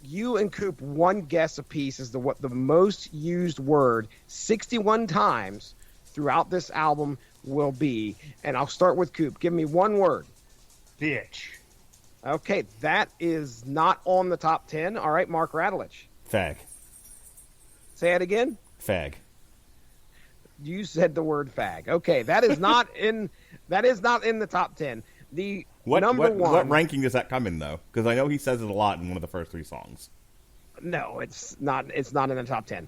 you and Coop one guess apiece as to what the most used word 61 times throughout this album will be. And I'll start with Coop. Give me one word. Bitch. Okay, that is not on the top 10. All right, Mark Radulich. Fag. Say it again. Fag. You said the word fag. Okay, that is not in the top 10. The number one. What ranking does that come in, though? Because I know he says it a lot in one of the first 3 songs. No, it's not. It's not in the top 10.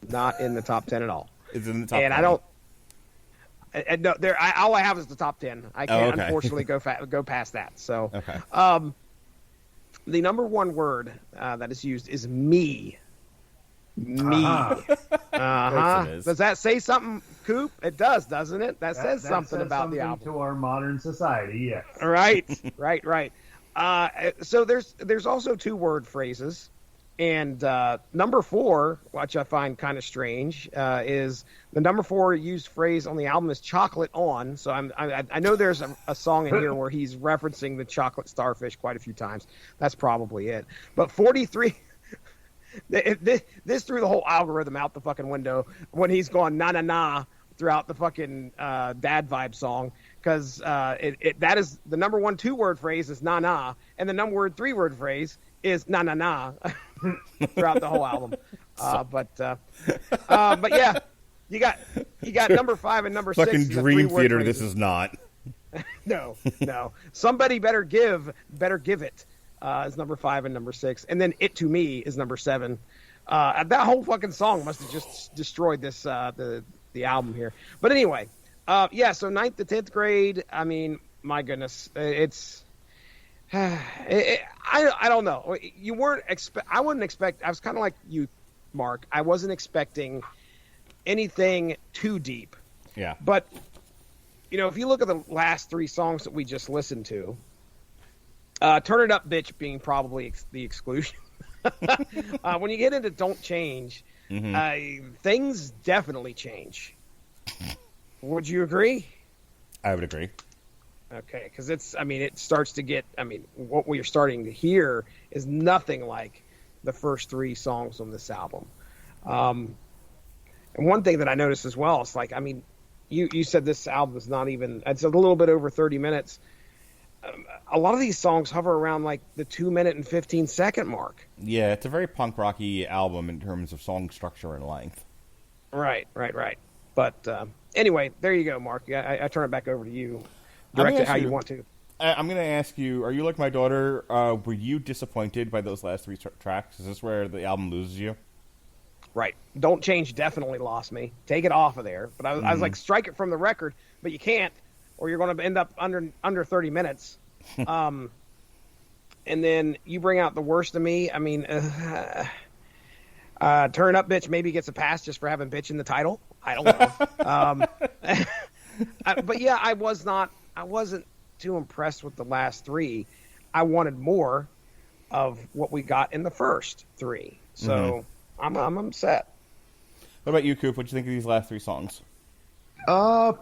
Not in the top 10 at all. It's in the top. And 10. I don't. No, all I have is the top 10. I can't unfortunately go past that. So, okay. The number one word that is used is me. Me. Uh-huh. Does that say something, Coop? It does, doesn't it? That says something about the album. To our modern society, yes. Right. So there's also 2 word phrases, and number 4, which I find kind of strange, is the number 4 used phrase on the album is "chocolate on." So I know there's a song in here where he's referencing the chocolate starfish quite a few times. That's probably it. But 43. This threw the whole algorithm out the fucking window when he's going na na na throughout the fucking dad vibe song, because that is the number 1 2-word phrase is na na, and the number 1 3-word phrase is na na na throughout the whole album. But yeah, you got number 5 and number 6. Fucking Dream Theater. Phrases. This is not. No. Somebody better give it. Is number 5 and number 6, and then "It to Me" is number 7. That whole fucking song must have just destroyed this the album here. But anyway, yeah. So 9th to 10th grade. I mean, my goodness, it's. I don't know. You weren't I wouldn't expect. I was kind of like you, Mark. I wasn't expecting anything too deep. Yeah. But if you look at the last 3 songs that we just listened to. Turn It Up, Bitch being probably the exclusion. When you get into Don't Change, things definitely change. Would you agree? I would agree. Okay, because it starts to get, what we're starting to hear is nothing like the first 3 songs on this album. And one thing that I noticed as well, it's like, you said this album is not even, it's a little bit over 30 minutes. A lot of these songs hover around like the 2-minute and 15-second mark. Yeah, it's a very punk rocky album in terms of song structure and length. Right. But anyway, there you go, Mark. I turn it back over to you. Direct it how you want to. I'm going to ask you, are you like my daughter? Were you disappointed by those last 3 tracks? Is this where the album loses you? Right. Don't Change definitely lost me. Take it off of there. But I was like, strike it from the record, but you can't, or you're going to end up under 30 minutes. And then you bring out The Worst of Me. Turn It Up, Bitch maybe gets a pass just for having bitch in the title. I don't know. But yeah, I wasn't too impressed with the last 3. I wanted more of what we got in the first 3. So I'm upset. What about you, Coop? What do you think of these last 3 songs? There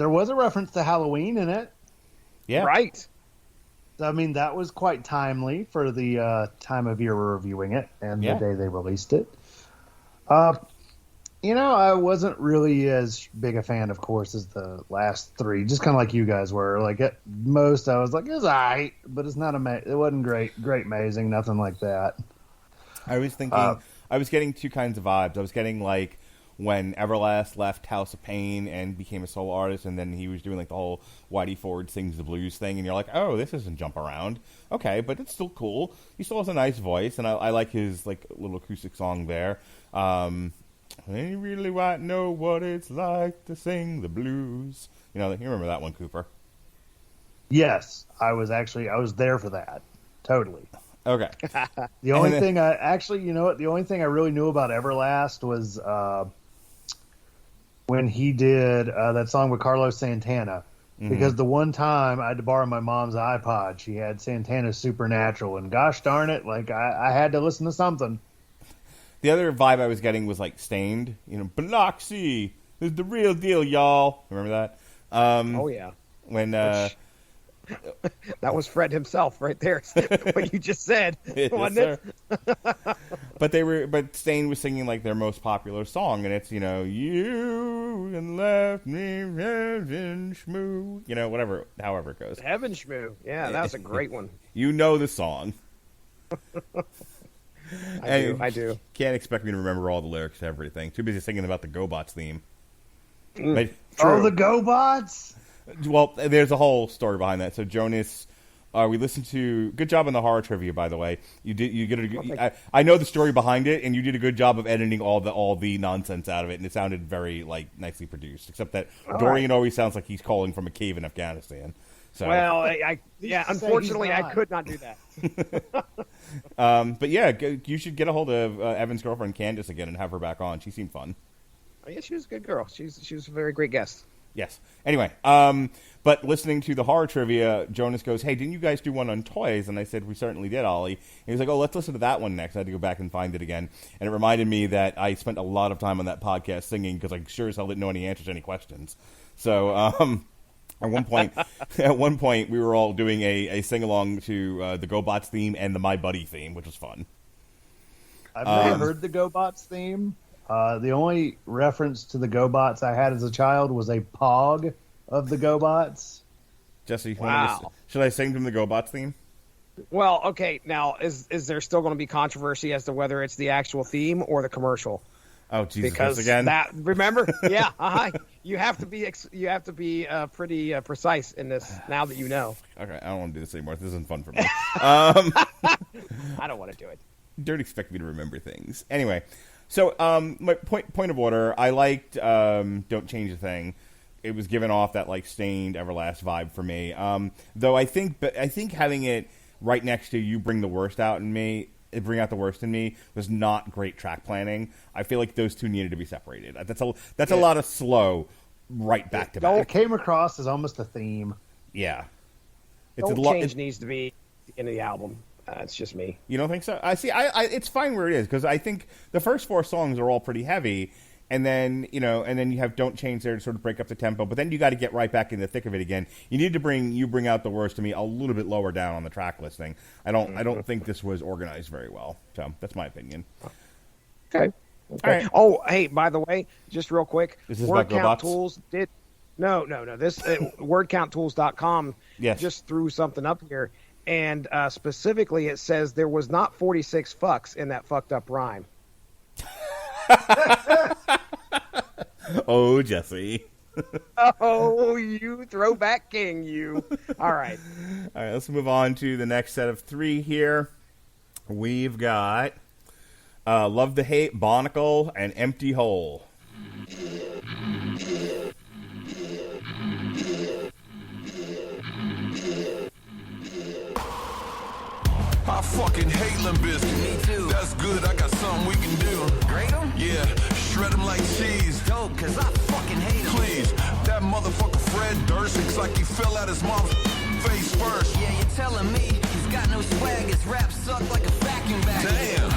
was a reference to Halloween in it. Yeah. Right. I mean, that was quite timely for the time of year we're reviewing it and Yeah. the day they released it. I wasn't really as big a fan, of course, as the last three. Just kind of like you guys were. Like at most, I was like, it's alright, but it's not it wasn't great, amazing, nothing like that. I was thinking, I was getting two kinds of vibes. I was getting like when Everlast left House of Pain and became a solo artist, and then he was doing like the whole Whitey Ford sings the blues thing, and you're like, oh, this isn't Jump Around. Okay, but it's still cool. He still has a nice voice, and I like his like little acoustic song there. They really want to know what it's like to sing the blues. You remember that one, Cooper? Yes, I was there for that. Totally. Okay. The only thing the only thing I really knew about Everlast was when he did that song with Carlos Santana. Mm-hmm. Because the one time I had to borrow my mom's iPod, she had Santana's Supernatural, and gosh darn it, like I had to listen to something. The other vibe I was getting was like Stained. Biloxi is the real deal, y'all. Remember that? Oh yeah. When that was Fred himself right there. What you just said, wasn't it? But Stained was singing like their most popular song, and it's you and left me heaven schmoo. However it goes. Heaven schmoo. Yeah, that was a great one. You know the song. I do. Can't expect me to remember all the lyrics to everything. Too busy singing about the GoBots theme. The GoBots? Well, there's a whole story behind that. So Jonas, we listened to. Good job on the horror trivia, by the way. I know the story behind it, and you did a good job of editing all the nonsense out of it, and it sounded very nicely produced. Except that Dorian always sounds like he's calling from a cave in Afghanistan. So. Well, unfortunately, I could not do that. But yeah, you should get a hold of Evan's girlfriend Candace again and have her back on. She seemed fun. Oh, yeah, she was a good girl. She was a very great guest. Yes. Anyway, but listening to the horror trivia, Jonas goes, "Hey, didn't you guys do one on toys?" And I said, "We certainly did, Ollie." And he was like, "Oh, let's listen to that one next." I had to go back and find it again, and it reminded me that I spent a lot of time on that podcast singing because I sure as hell didn't know any answers to any questions. So. At one point, we were all doing a sing along to the GoBots theme and the My Buddy theme, which was fun. I've never heard the GoBots theme. The only reference to the GoBots I had as a child was a Pog of the GoBots. Jesse, wow. Should I sing them the GoBots theme? Well, okay. Now, is there still going to be controversy as to whether it's the actual theme or the commercial? Oh, Jesus! Because again. Remember? Yeah. You have to be pretty precise in this now that you know. Okay, I don't want to do this anymore. This isn't fun for me. I don't want to do it. Don't expect me to remember things. Anyway, so my point of order. I liked "Don't Change a Thing." It was giving off that Stained Everlast vibe for me. Though I think having it right next to "You Bring the Worst Out in Me." Bring Out the Worst in Me was not great track planning. I feel like those two needed to be separated. That's a lot of slow right back to back. It came across as almost a theme. Yeah. Change needs to be in the album. It's just me. You don't think so? I see. I it's fine where it is because I think the first four songs are all pretty heavy, and then you have Don't Change there to sort of break up the tempo. But then you got to get right back in the thick of it again. You need to bring Out the Worst to me a little bit lower down on the track listing. I don't think this was organized very well. So that's my opinion. Okay. All right. Oh, hey, by the way, just real quick, Is this Word about Count GoBots? Tools did. No. This wordcounttools.com Yes. just threw something up here, and specifically it says there was not 46 fucks in that fucked up rhyme. Oh, Jesse. Oh, you throwback king, you. All right. All right, let's move on to the next set of three here. We've got Love to Hate, Barnacle, and Empty Hole. I fucking hate Limp Bizkit. Me too. That's good, I got something we can do. Grate 'em? Yeah, shred them like cheese. Dope, cause I fucking hate 'em. Please, that motherfucker Fred Durst looks like he fell out his mom's face first. Yeah, you're telling me he's got no swag. His rap sucked like a vacuum bag. Damn,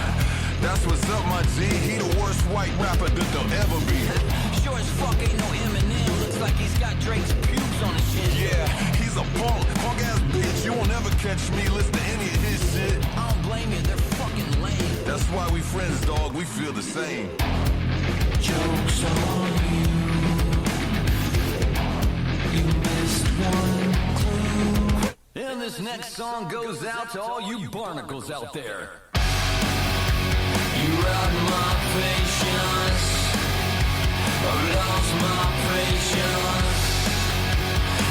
that's what's up, my G. He the worst white rapper that there'll ever be. Sure as fuck ain't no Eminem. Looks like he's got Drake's pubes on his chin. Yeah, he's a punk ass bitch. You won't ever catch me listen to any of his shit. I don't blame you, they're fucking lame. That's why we friends, dog. We feel the same. Joke's on you. You missed one clue. And this next song goes out to all you barnacles out there. You robbed my patience. I lost my patience.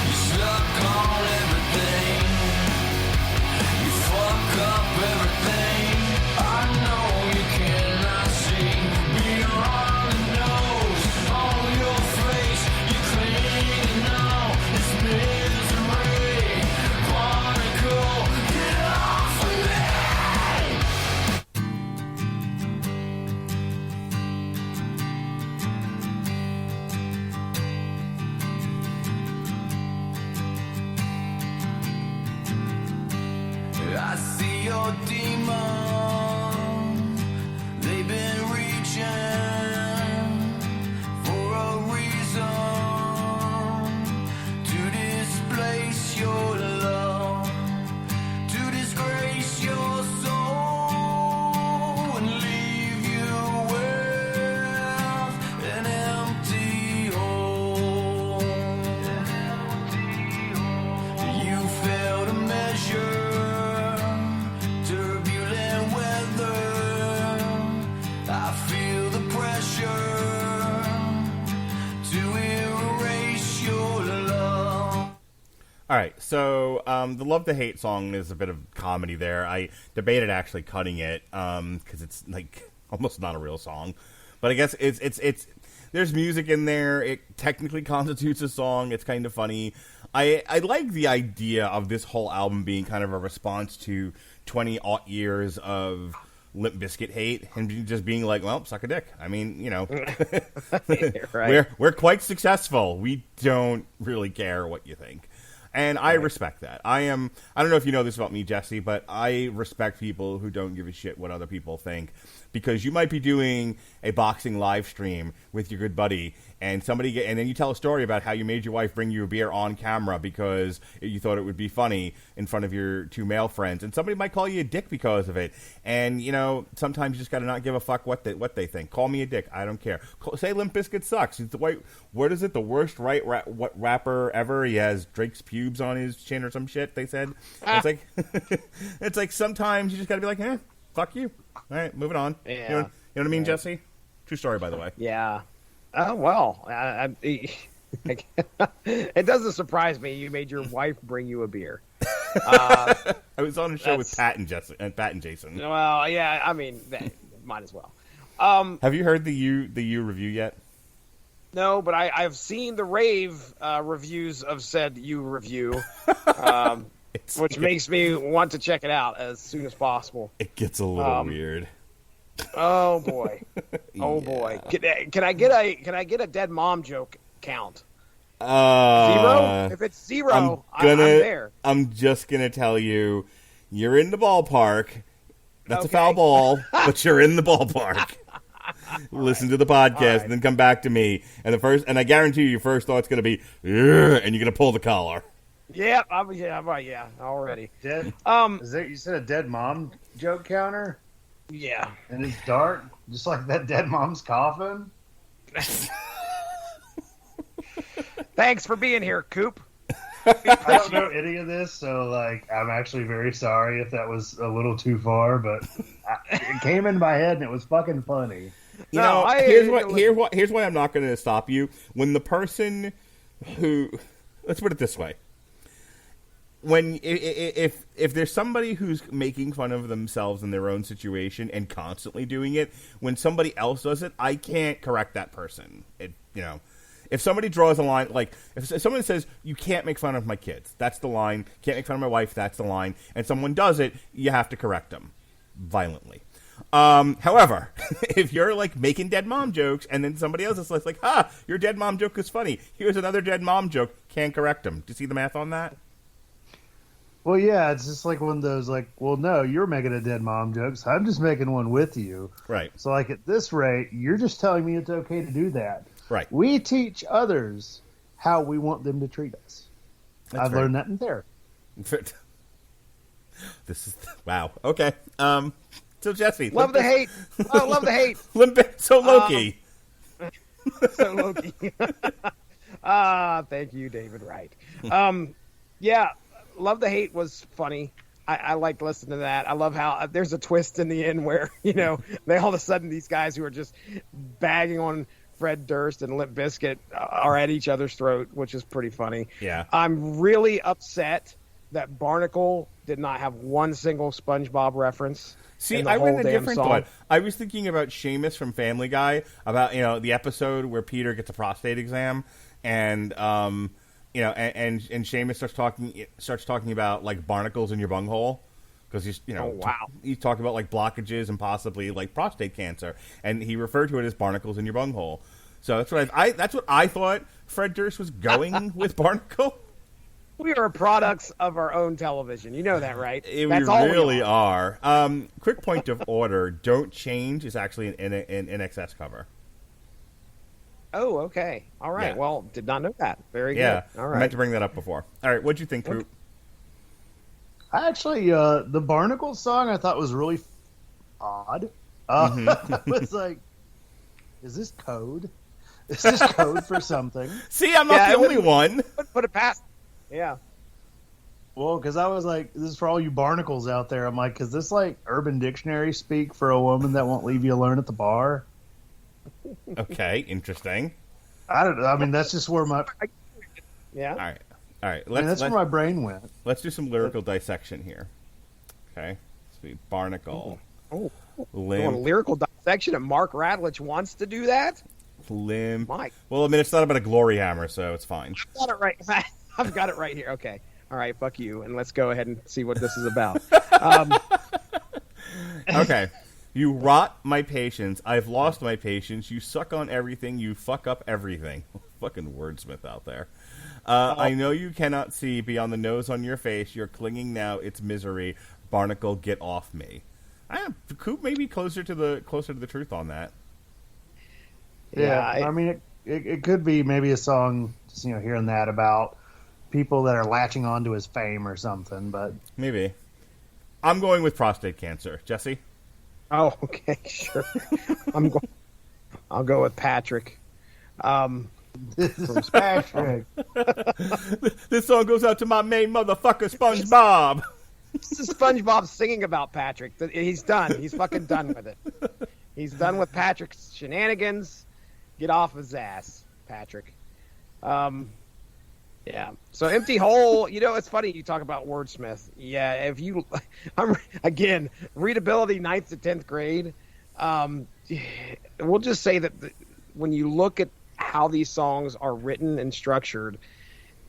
You suck on everything. You fuck up everything. I know you cannot see beyond the nose on your face. You clean now. It's misery. Barnacle, get off of me. I see your demons. They've been reaching for a reason to displace your love, to disgrace your soul and leave you with an empty hole. You fail to measure turbulent weather. I feel the pressure to erase your love. All right, so the Love to Hate song is a bit of comedy there. I debated actually cutting it because it's like almost not a real song, but I guess it's there's music in there. It technically constitutes a song. It's kind of funny. I like the idea of this whole album being kind of a response to 20 odd years of Limp Bizkit hate and just being like, well, suck a dick. I mean, you know, Right. we're quite successful. We don't really care what you think. And I respect that. I don't know if you know this about me, Jesse, but I respect people who don't give a shit what other people think, because you might be doing a boxing live stream with your good buddy and and then you tell a story about how you made your wife bring you a beer on camera because you thought it would be funny in front of your two male friends, and somebody might call you a dick because of it. And you know, sometimes you just got to not give a fuck what they think. Call me a dick, I don't care. Say Limp Bizkit sucks. It's the what is it? The worst rapper ever. He has Drake's pubes on his chin or some shit. They said it's like it's like sometimes you just got to be like, fuck you. All right, moving on. Yeah. You know what I mean, Jesse? True story, by the way. Yeah. Oh, well. It doesn't surprise me you made your wife bring you a beer. I was on a show with Pat and Jason. Well, yeah, I mean, might as well. Have you heard the U review yet? No, but I've seen the rave reviews of said you review, which makes me want to check it out as soon as possible. It gets a little weird. Oh boy! Oh boy! Can I get a dead mom joke count? Zero? If it's zero, I'm there. I'm just gonna tell you, you're in the ballpark. That's a foul ball, but you're in the ballpark. Listen to the podcast and then come back to me. And I guarantee you, your first thought's gonna be, and you're gonna pull the collar. Yeah, already. Dead. You said a dead mom joke counter? Yeah. And it's dark, just like that dead mom's coffin? Thanks for being here, Coop. I don't know any of this, so I'm actually very sorry if that was a little too far, but it came in my head and it was fucking funny. Here's why I'm not going to stop you. When the person who, let's put it this way, if there's somebody who's making fun of themselves in their own situation and constantly doing it, when somebody else does it, I can't correct that person. If somebody draws a line, like if someone says you can't make fun of my kids, that's the line. Can't make fun of my wife, that's the line. And someone does it, you have to correct them violently. However, if you're making dead mom jokes and then somebody else is like, your dead mom joke is funny, here's another dead mom joke, can't correct them. Do you see the math on that? Well, yeah, it's just like one of those, no, you're making a dead mom joke, so I'm just making one with you. Right. So, at this rate, you're just telling me it's okay to do that. Right. We teach others how we want them to treat us. I've learned that in therapy. this is wow. Okay. So Jesse, Love the hate. Oh, love the hate. So Loki. So Loki. Thank you, David Wright. Yeah, Love the Hate was funny. I liked listening to that. I love how there's a twist in the end where, they all of a sudden, these guys who are just bagging on Fred Durst and Limp Bizkit are at each other's throat, which is pretty funny. Yeah. I'm really upset that Barnacle did not have one single SpongeBob reference. See, I went a different thought. I was thinking about Seamus from Family Guy, about the episode where Peter gets a prostate exam, and and Seamus starts talking about like barnacles in your bunghole, because he's he's talking about like blockages and possibly like prostate cancer, and he referred to it as barnacles in your bunghole. So that's what that's what I thought Fred Durst was going with Barnacle. We are products of our own television. You know that, right? We really are. Quick point of order: "Don't Change" is actually an NXS cover. Oh, okay. All right. Yeah. Well, did not know that. Very Yeah. good. All I right. meant to bring that up before. All right. What'd you think, Coop? I actually, the Barnacle song I thought was really odd. I was like, is this code? Is this code for something? See, I'm not the only one. Put it past. Yeah. Well, because I was like, this is for all you barnacles out there. I'm like, is this like Urban Dictionary speak for a woman that won't leave you alone at the bar? Okay, interesting. I don't know. I mean, that's just where my Yeah. All right. that's where my brain went. Let's do some lyrical dissection here. Okay, let's be Barnacle. Oh. Limp. Doing lyrical dissection, and Mark Radulich wants to do that. Limp. Mike. Well, I mean, it's not about a glory hammer, so it's fine. I've got it right. I've got it right here. Okay. All right. Fuck you, and let's go ahead and see what this is about. Okay. You rot my patience. I've lost my patience. You suck on everything. You fuck up everything. Fucking wordsmith out there. I know you cannot see beyond the nose on your face. You're clinging now. It's misery. Barnacle, get off me. Coop may be closer to the truth on that. Yeah, I mean, it could be maybe a song, just, hearing that about people that are latching onto his fame or something. But maybe. I'm going with prostate cancer. Jesse? Oh, okay, sure. I'll go with Patrick. this is Patrick. This song goes out to my main motherfucker, SpongeBob. This is SpongeBob singing about Patrick. He's done. He's fucking done with it. He's done with Patrick's shenanigans. Get off his ass, Patrick. Yeah. So Empty Hole, it's funny you talk about wordsmith. Yeah, if you, again, readability 9th to 10th grade, we'll just say that when you look at how these songs are written and structured,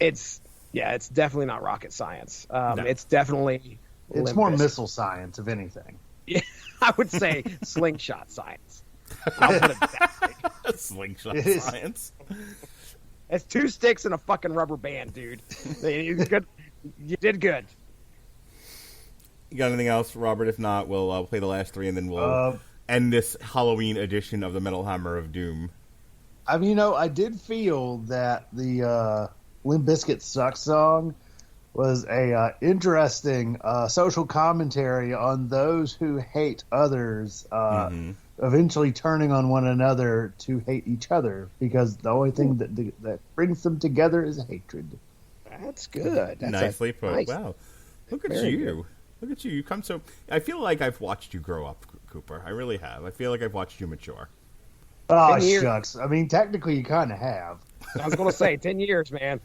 it's definitely not rocket science. No. It's definitely It's more missile science, if anything. Yeah, I would say slingshot science. I'll put it that way. Slingshot science. It's 2 sticks and a fucking rubber band, dude. You did good. You got anything else, Robert? If not, we'll play the last 3 and then we'll end this Halloween edition of the Metal Hammer of Doom. I mean, I did feel that the Limp Bizkit Suck song was a interesting social commentary on those who hate others, eventually turning on one another to hate each other, because the only thing that brings them together is hatred. That's good. That's Nicely put. Nice. Wow. Look at Very you. good. Look at you. You come so... I feel like I've watched you grow up, Cooper. I really have. I feel like I've watched you mature. Oh, 10 years. shucks. I mean, technically, you kind of have. I was going to say 10 years, man.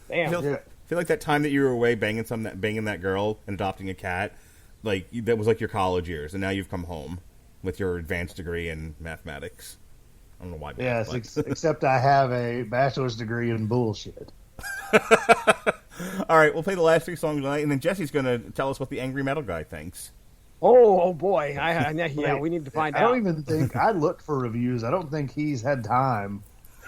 Damn. I feel like that time that you were away banging that girl and adopting a cat, like that was like your college years, and now you've come home with your advanced degree in mathematics. I don't know why. Yes, except I have a bachelor's degree in bullshit. All right, we'll play the last 3 songs tonight, and then Jesse's going to tell us what the Angry Metal Guy thinks. Oh boy. Yeah, we need to find out. I don't even think I looked for reviews. I don't think he's had time.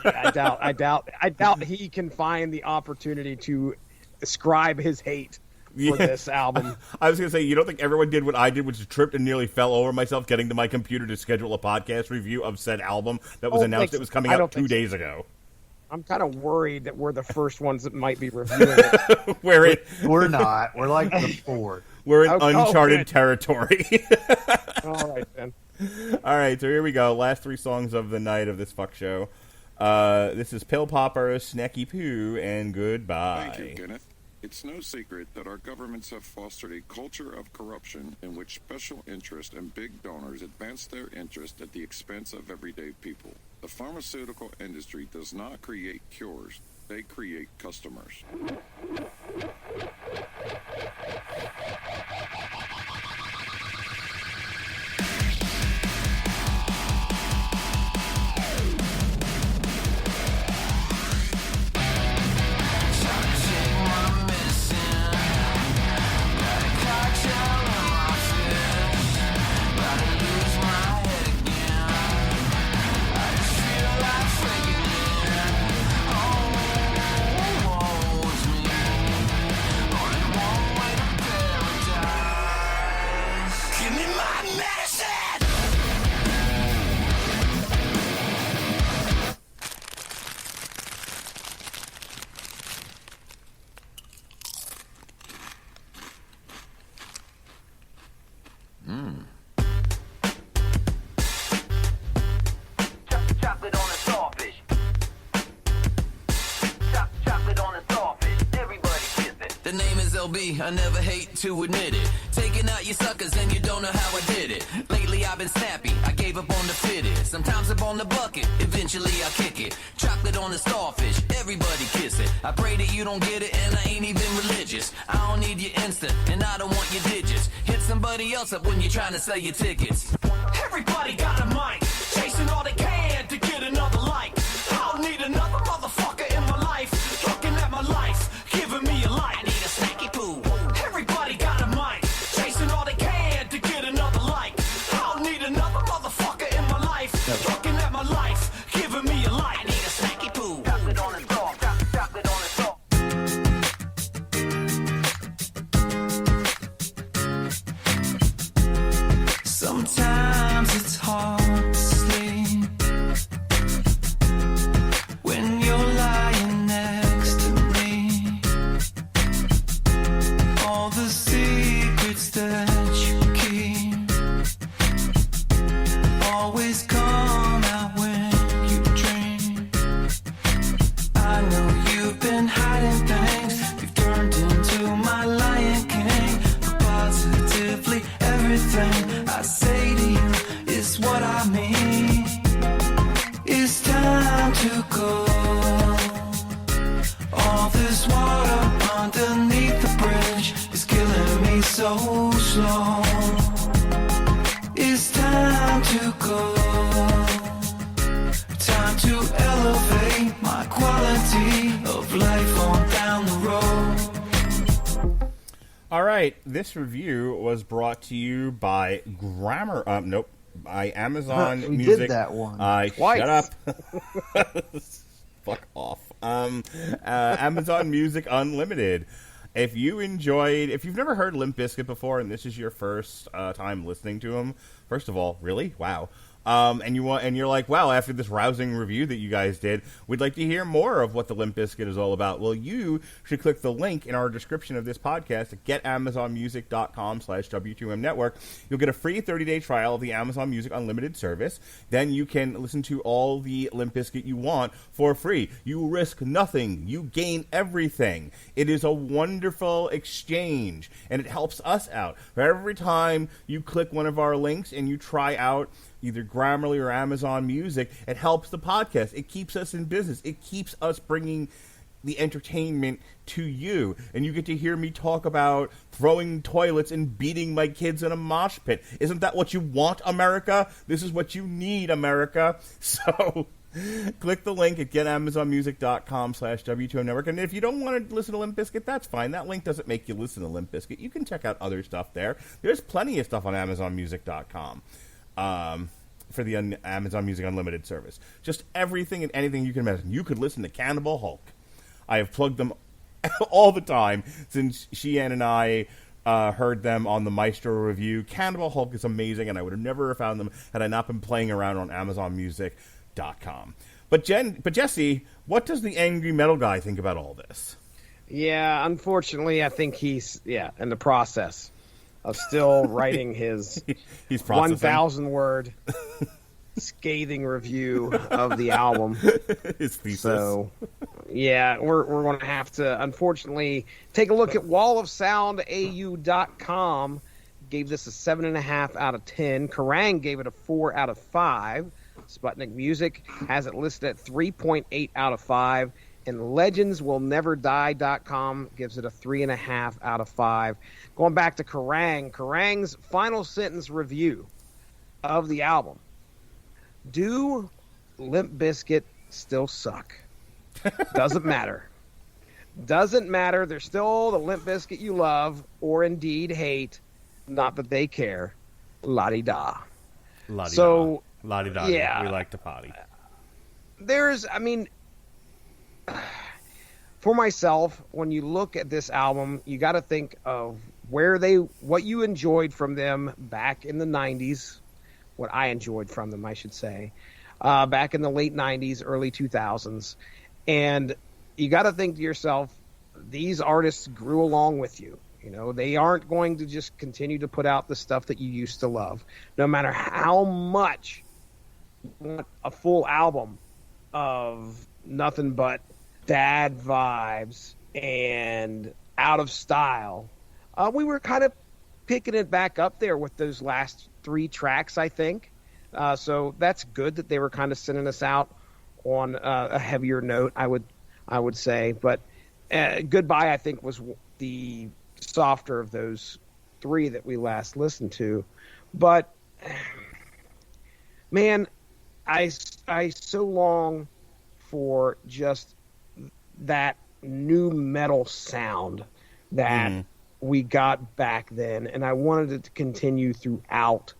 I doubt he can find the opportunity to ascribe his hate for this album. I was going to say, you don't think everyone did what I did, which is tripped and nearly fell over myself getting to my computer to schedule a podcast review of said album that was announced it was coming out 2 days ago. I'm kind of worried that we're the first ones that might be reviewing it. We're not. We're like the 4th. We're in Oh, uncharted good. territory. All right, then. All right, so here we go. Last 3 songs of the night of this fuck show. This is Pill Popper, Snacky Poo, and Goodbye. Thank you, Kenneth. It's no secret that our governments have fostered a culture of corruption in which special interests and big donors advance their interest at the expense of everyday people. The pharmaceutical industry does not create cures, they create customers. Give me my medicine! Chocolate on a starfish. Chocolate on a starfish. Everybody kiss it. The name is LB, I never hate to admit it. Taking out your suckers and you don't know how I did it. Lately I've been snappy, I gave up on the fitted. Sometimes I'm on the bucket, eventually I kick it. Chocolate on the starfish, everybody kiss it. I pray that you don't get it and I ain't even religious. I don't need your Insta and I don't want your digits. Hit somebody else up when you're trying to sell your tickets. Everybody got a mic, chasing all they can to get another like. I don't need another motherfucker in my life, looking at my life, giving me a light. I need a snacky poo. Everybody got a mic, chasing all they can to get another like. I don't need another motherfucker in my life, looking at my life, giving me a light. I need a snacky poo. Chocolate on a starfish. Chocolate on a starfish. Sometimes it's hard to sleep when you're lying next to me. All the secrets that you keep always come out when you dream. I know you've been hiding things, you've turned into my Lion King. But positively everything I say to you is what I mean. It's time to go. All this water underneath the bridge is killing me so slow. It's time to go. Time to elevate my quality of life on down the road. All right, this review was brought to you by by Amazon We Music. did that one. Shut up. Fuck off. Amazon Music Unlimited. If you've never heard Limp Bizkit before, and this is your first time listening to them, first of all, really, wow. And you're like, wow, after this rousing review that you guys did, we'd like to hear more of what the Limp Bizkit is all about. Well, you should click the link in our description of this podcast at getamazonmusic.com/W2M network. You'll get a free 30-day trial of the Amazon Music Unlimited service. Then you can listen to all the Limp Bizkit you want for free. You risk nothing. You gain everything. It is a wonderful exchange, and it helps us out. For every time you click one of our links and you try out either Grammarly or Amazon Music, it helps the podcast. It keeps us in business. It keeps us bringing the entertainment to you. And you get to hear me talk about throwing toilets and beating my kids in a mosh pit. Isn't that what you want, America? This is what you need, America. So click the link at getamazonmusic.com/W2M network. And if you don't want to listen to Limp Bizkit, that's fine. That link doesn't make you listen to Limp Bizkit. You can check out other stuff there. There's plenty of stuff on AmazonMusic.com. For the Amazon Music Unlimited service. Just everything and anything you can imagine. You could listen to Cannibal Hulk. I have plugged them all the time since Sheehan and I heard them on the Maestro review. Cannibal Hulk is amazing, and I would have never found them had I not been playing around on AmazonMusic.com. But Jesse, what does the angry metal guy think about all this? Yeah, unfortunately, I think he's in the process. of still writing his He's processing 1,000-word scathing review of the album. his thesis. So, yeah, we're going to have to, unfortunately, take a look at wallofsoundau.com. Gave this a 7.5 out of 10. Kerrang gave it a 4 out of 5. Sputnik Music has it listed at 3.8 out of 5. And legendswillneverdie.com gives it a 3.5 out of 5. Going back to Kerrang, Kerrang's final sentence review of the album. Do Limp Bizkit still suck? Doesn't matter. Doesn't matter. They're still the Limp Bizkit you love or indeed hate. Not that they care. La-di-da. La-di-da. So, La-di-da. yeah. We like to potty. For myself, when you look at this album, you got to think of what you enjoyed from them back in the 90s, what I enjoyed from them, I should say, back in the late 90s, early 2000s. And you got to think to yourself, these artists grew along with you. You know, they aren't going to just continue to put out the stuff that you used to love, no matter how much you want a full album of nothing but dad vibes and out of style. We were kind of picking it back up there with those last 3 tracks, I think. So that's good that they were kind of sending us out on a heavier note, I would say. But Goodbye, I think, was the softer of those 3 that we last listened to. But man, I so long for just that new metal sound that we got back then, and I wanted it to continue throughout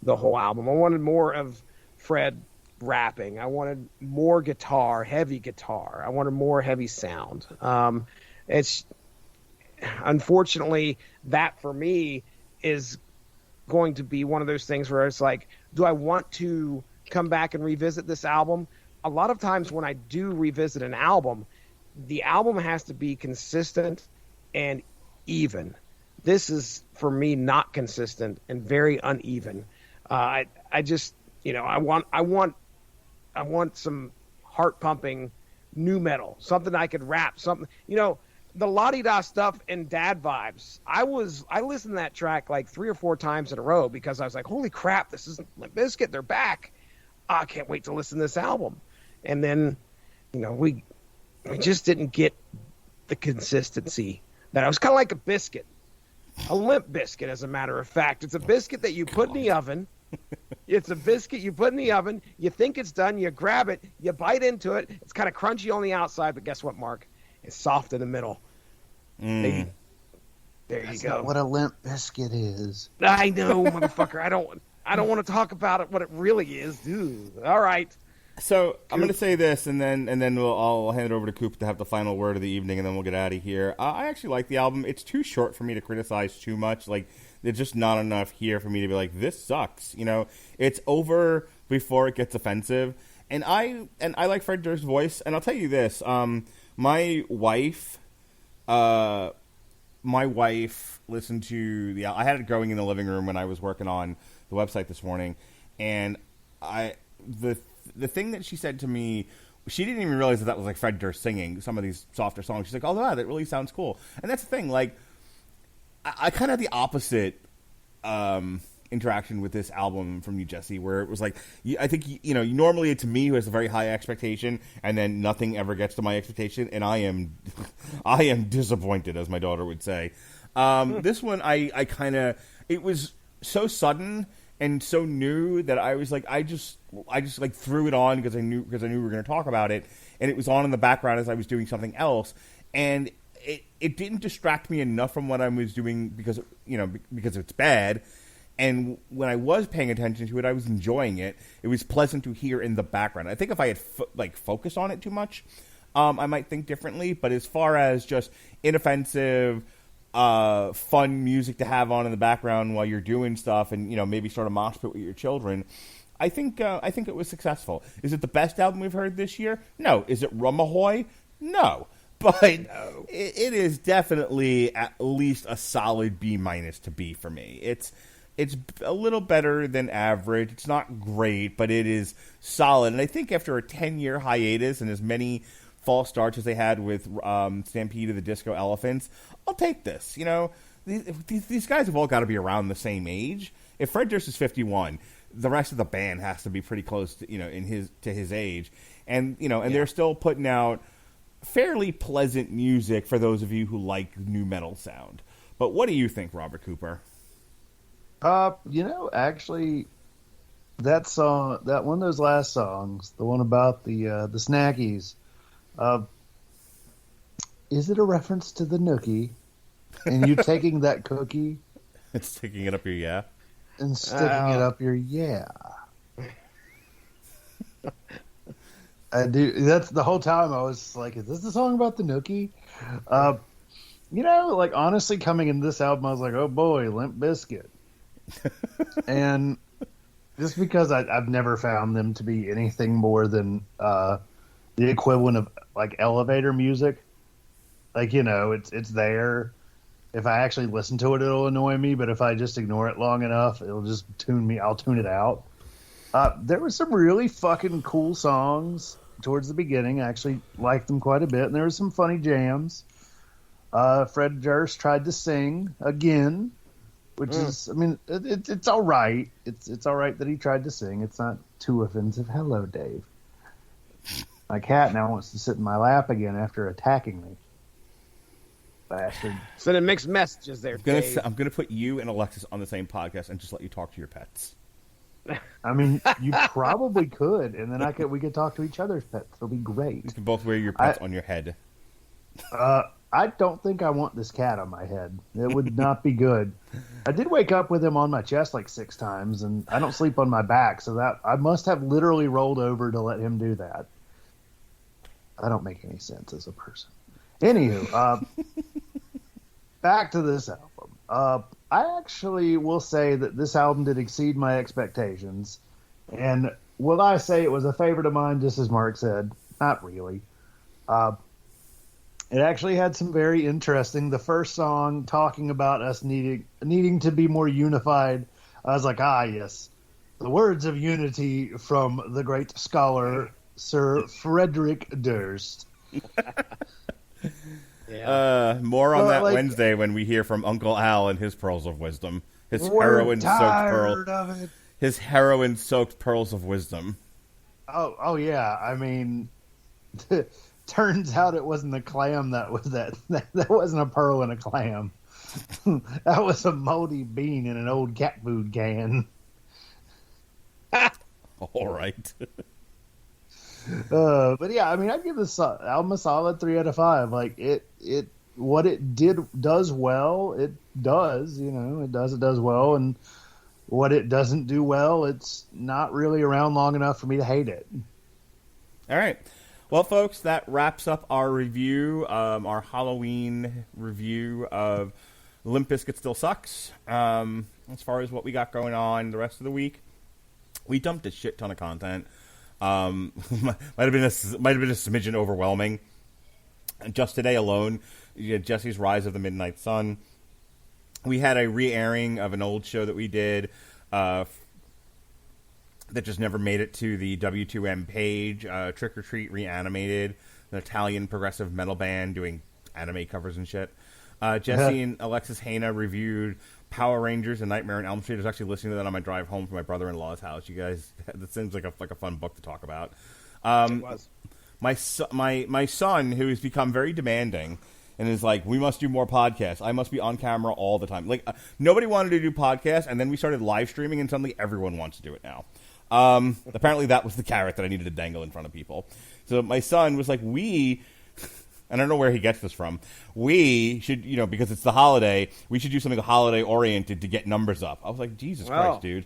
the whole album. I wanted more of Fred rapping. I wanted more guitar, heavy guitar. I wanted more heavy sound. It's unfortunately that for me is going to be one of those things where it's like, do I want to come back and revisit this album? A lot of times when I do revisit an album, the album has to be consistent and even. This is, for me, not consistent and very uneven. I just, I want some heart pumping new metal, something I could rap, something, the la-di-da stuff and dad vibes. I listened to that track like 3 or 4 times in a row because I was like, holy crap, this is Limp Bizkit, they're back. I can't wait to listen to this album. And then, we just didn't get the consistency that I was kind of like a biscuit, a limp biscuit, as a matter of fact. It's a biscuit that you put in the oven. It's a biscuit you put in the oven. You think it's done. You grab it. You bite into it. It's kind of crunchy on the outside, but guess what, Mark? It's soft in the middle. There That's you go. Not what a limp biscuit is. I know, motherfucker. I don't want to talk about it. What it really is, dude. All right. So I'm going to say this, and then I'll hand it over to Coop to have the final word of the evening, and then we'll get out of here. I actually like the album. It's too short for me to criticize too much. Like, there's just not enough here for me to be like, this sucks. It's over before it gets offensive. And I like Fred Durst's voice. And I'll tell you this: my wife listened to the. I had it going in the living room when I was working on the website this morning, and the thing that she said to me, she didn't even realize that was like Fred Durst singing some of these softer songs. She's like, oh, wow, that really sounds cool. And that's the thing. Like, I kind of had the opposite interaction with this album from you, Jesse, where it was like, I think, normally it's me who has a very high expectation, and then nothing ever gets to my expectation, and I am disappointed, as my daughter would say. This one, it was so sudden and so new that I was like, I just like threw it on because I knew we were going to talk about it, and it was on in the background as I was doing something else, and it didn't distract me enough from what I was doing because it's bad. And when I was paying attention to it, I was enjoying it. It was pleasant to hear in the background. I think if I had focused on it too much, I might think differently. But as far as just inoffensive, fun music to have on in the background while you're doing stuff, and maybe start a mosh pit with your children, I think it was successful. Is it the best album we've heard this year? No. Is it Rumahoy? No. but it is definitely at least a solid B- to B for me. It's a little better than average. It's not great, but it is solid. And I think after a 10-year hiatus and as many false starts as they had with Stampede of the Disco Elephants, I'll take this. You know, these guys have all got to be around the same age. If Fred Durst is 51, the rest of the band has to be pretty close to, to his age. And, they're still putting out fairly pleasant music for those of you who like nu metal sound. But what do you think, Robert Cooper? Actually, that song, that one of those last songs, the one about the snackies, is it a reference to the Nookie? And you taking that cookie and sticking it up your yeah? And sticking it up your yeah. I do. That's the whole time I was like, is this the song about the Nookie? Honestly, coming into this album, I was like, oh boy, Limp Bizkit. And just because I've never found them to be anything more than the equivalent of like elevator music. Like, it's there. If I actually listen to it, it'll annoy me. But if I just ignore it long enough, it'll just tune me. I'll tune it out. There were some really fucking cool songs towards the beginning. I actually liked them quite a bit. And there were some funny jams. Fred Durst tried to sing again. Which is, it's all right. It's all right that he tried to sing. It's not too offensive. Hello, Dave. My cat now wants to sit in my lap again after attacking me. Bastard. Sending mixed messages there, Dave. I'm going to put you and Alexis on the same podcast and just let you talk to your pets. You probably could, and then we could talk to each other's pets. It'll be great. You can both wear your pets on your head. I don't think I want this cat on my head. It would not be good. I did wake up with him on my chest like 6 times, and I don't sleep on my back, so that I must have literally rolled over to let him do that. I don't make any sense as a person. Anywho, back to this album. I actually will say that this album did exceed my expectations, and will I say it was a favorite of mine, just as Mark said? Not really. It actually had some very interesting. The first song talking about us needing to be more unified. I was like, yes, the words of unity from the great scholar Sir Frederick Durst. Yeah. More on that Wednesday when we hear from Uncle Al and his pearls of wisdom. His heroin-soaked pearls of wisdom. Oh yeah. Turns out it wasn't a clam that wasn't a pearl in a clam. That was a moldy bean in an old cat food can. All right. But yeah, I'd give this album a solid 3 out of 5. Like what it does well, it does. It does well, and what it doesn't do well, it's not really around long enough for me to hate it. All right. Well, folks, that wraps up our review, our Halloween review of Limp Bizkit Still Sucks. As far as what we got going on the rest of the week, we dumped a shit ton of content. Might have been a smidgen overwhelming. Just today alone, Jesse's Rise of the Midnight Sun. We had a re-airing of an old show that we did that just never made it to the W2M page. Trick or Treat Reanimated, an Italian progressive metal band doing anime covers and shit. Jesse and Alexis Haina reviewed Power Rangers and Nightmare on Elm Street. I was actually listening to that on my drive home from my brother-in-law's house. You guys, that seems like a fun book to talk about. It was. My son, who has become very demanding and is like, we must do more podcasts. I must be on camera all the time. Like, nobody wanted to do podcasts, and then we started live streaming, and suddenly everyone wants to do it now. Apparently that was the carrot that I needed to dangle in front of people. So my son was like, and I don't know where he gets this from, we should, because it's the holiday, we should do something holiday-oriented to get numbers up. I was like, Jesus Christ, dude.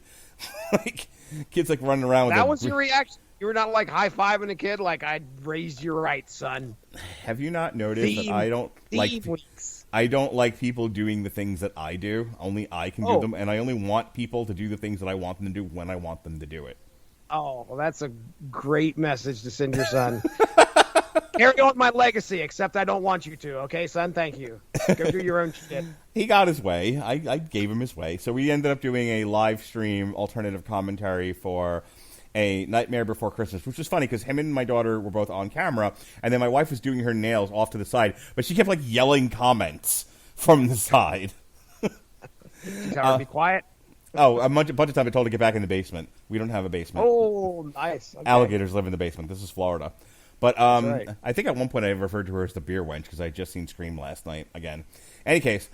Like, kids like running around with that was your reaction? You were not like high-fiving a kid like, I raised you right, son. Have you not noticed that I don't like people doing the things that I do? Only I can do them, and I only want people to do the things that I want them to do when I want them to do it. Oh, well, that's a great message to send your son. Carry on my legacy, except I don't want you to. Okay, son? Thank you. Go do your own shit. He got his way. I gave him his way. So we ended up doing a live stream alternative commentary for a Nightmare Before Christmas, which was funny because him and my daughter were both on camera, and then my wife was doing her nails off to the side, but she kept like yelling comments from the side. You tell her to be quiet. Oh, a bunch of times I told her to get back in the basement. We don't have a basement. Oh, nice. Okay. Alligators live in the basement. This is Florida. But right. I think at one point I referred to her as the beer wench because I had just seen Scream last night again. Any case,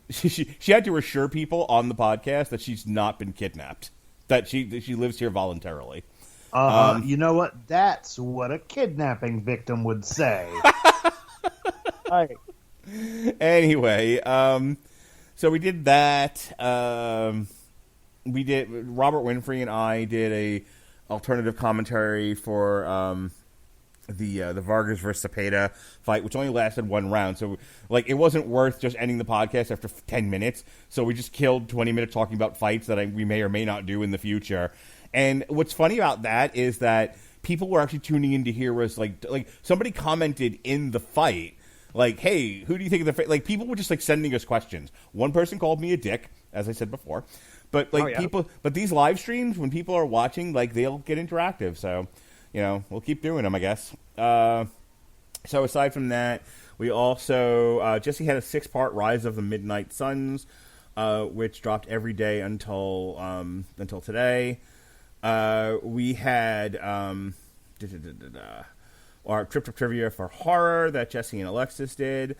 she had to assure people on the podcast that she's not been kidnapped, that she lives here voluntarily. You know what? That's what a kidnapping victim would say. All right. Anyway, so we did that. We did. Robert Winfrey and I did a alternative commentary for the Vargas versus Cepeda fight, which only lasted one round. So, like, it wasn't worth just ending the podcast after 10 minutes. So we just killed 20 minutes talking about fights that we may or may not do in the future. And what's funny about that is that people were actually tuning in to hear us, like somebody commented in the fight, like, hey, who do you think of the fight? Like, people were just, like, sending us questions. One person called me a dick, as I said before. But, like, but these live streams, when people are watching, like, they'll get interactive. So, you know, we'll keep doing them, I guess. So aside from that, we also, Jesse had a 6-part Rise of the Midnight Suns, which dropped every day until today. We had our Trip Trivia for horror that Jesse and Alexis did.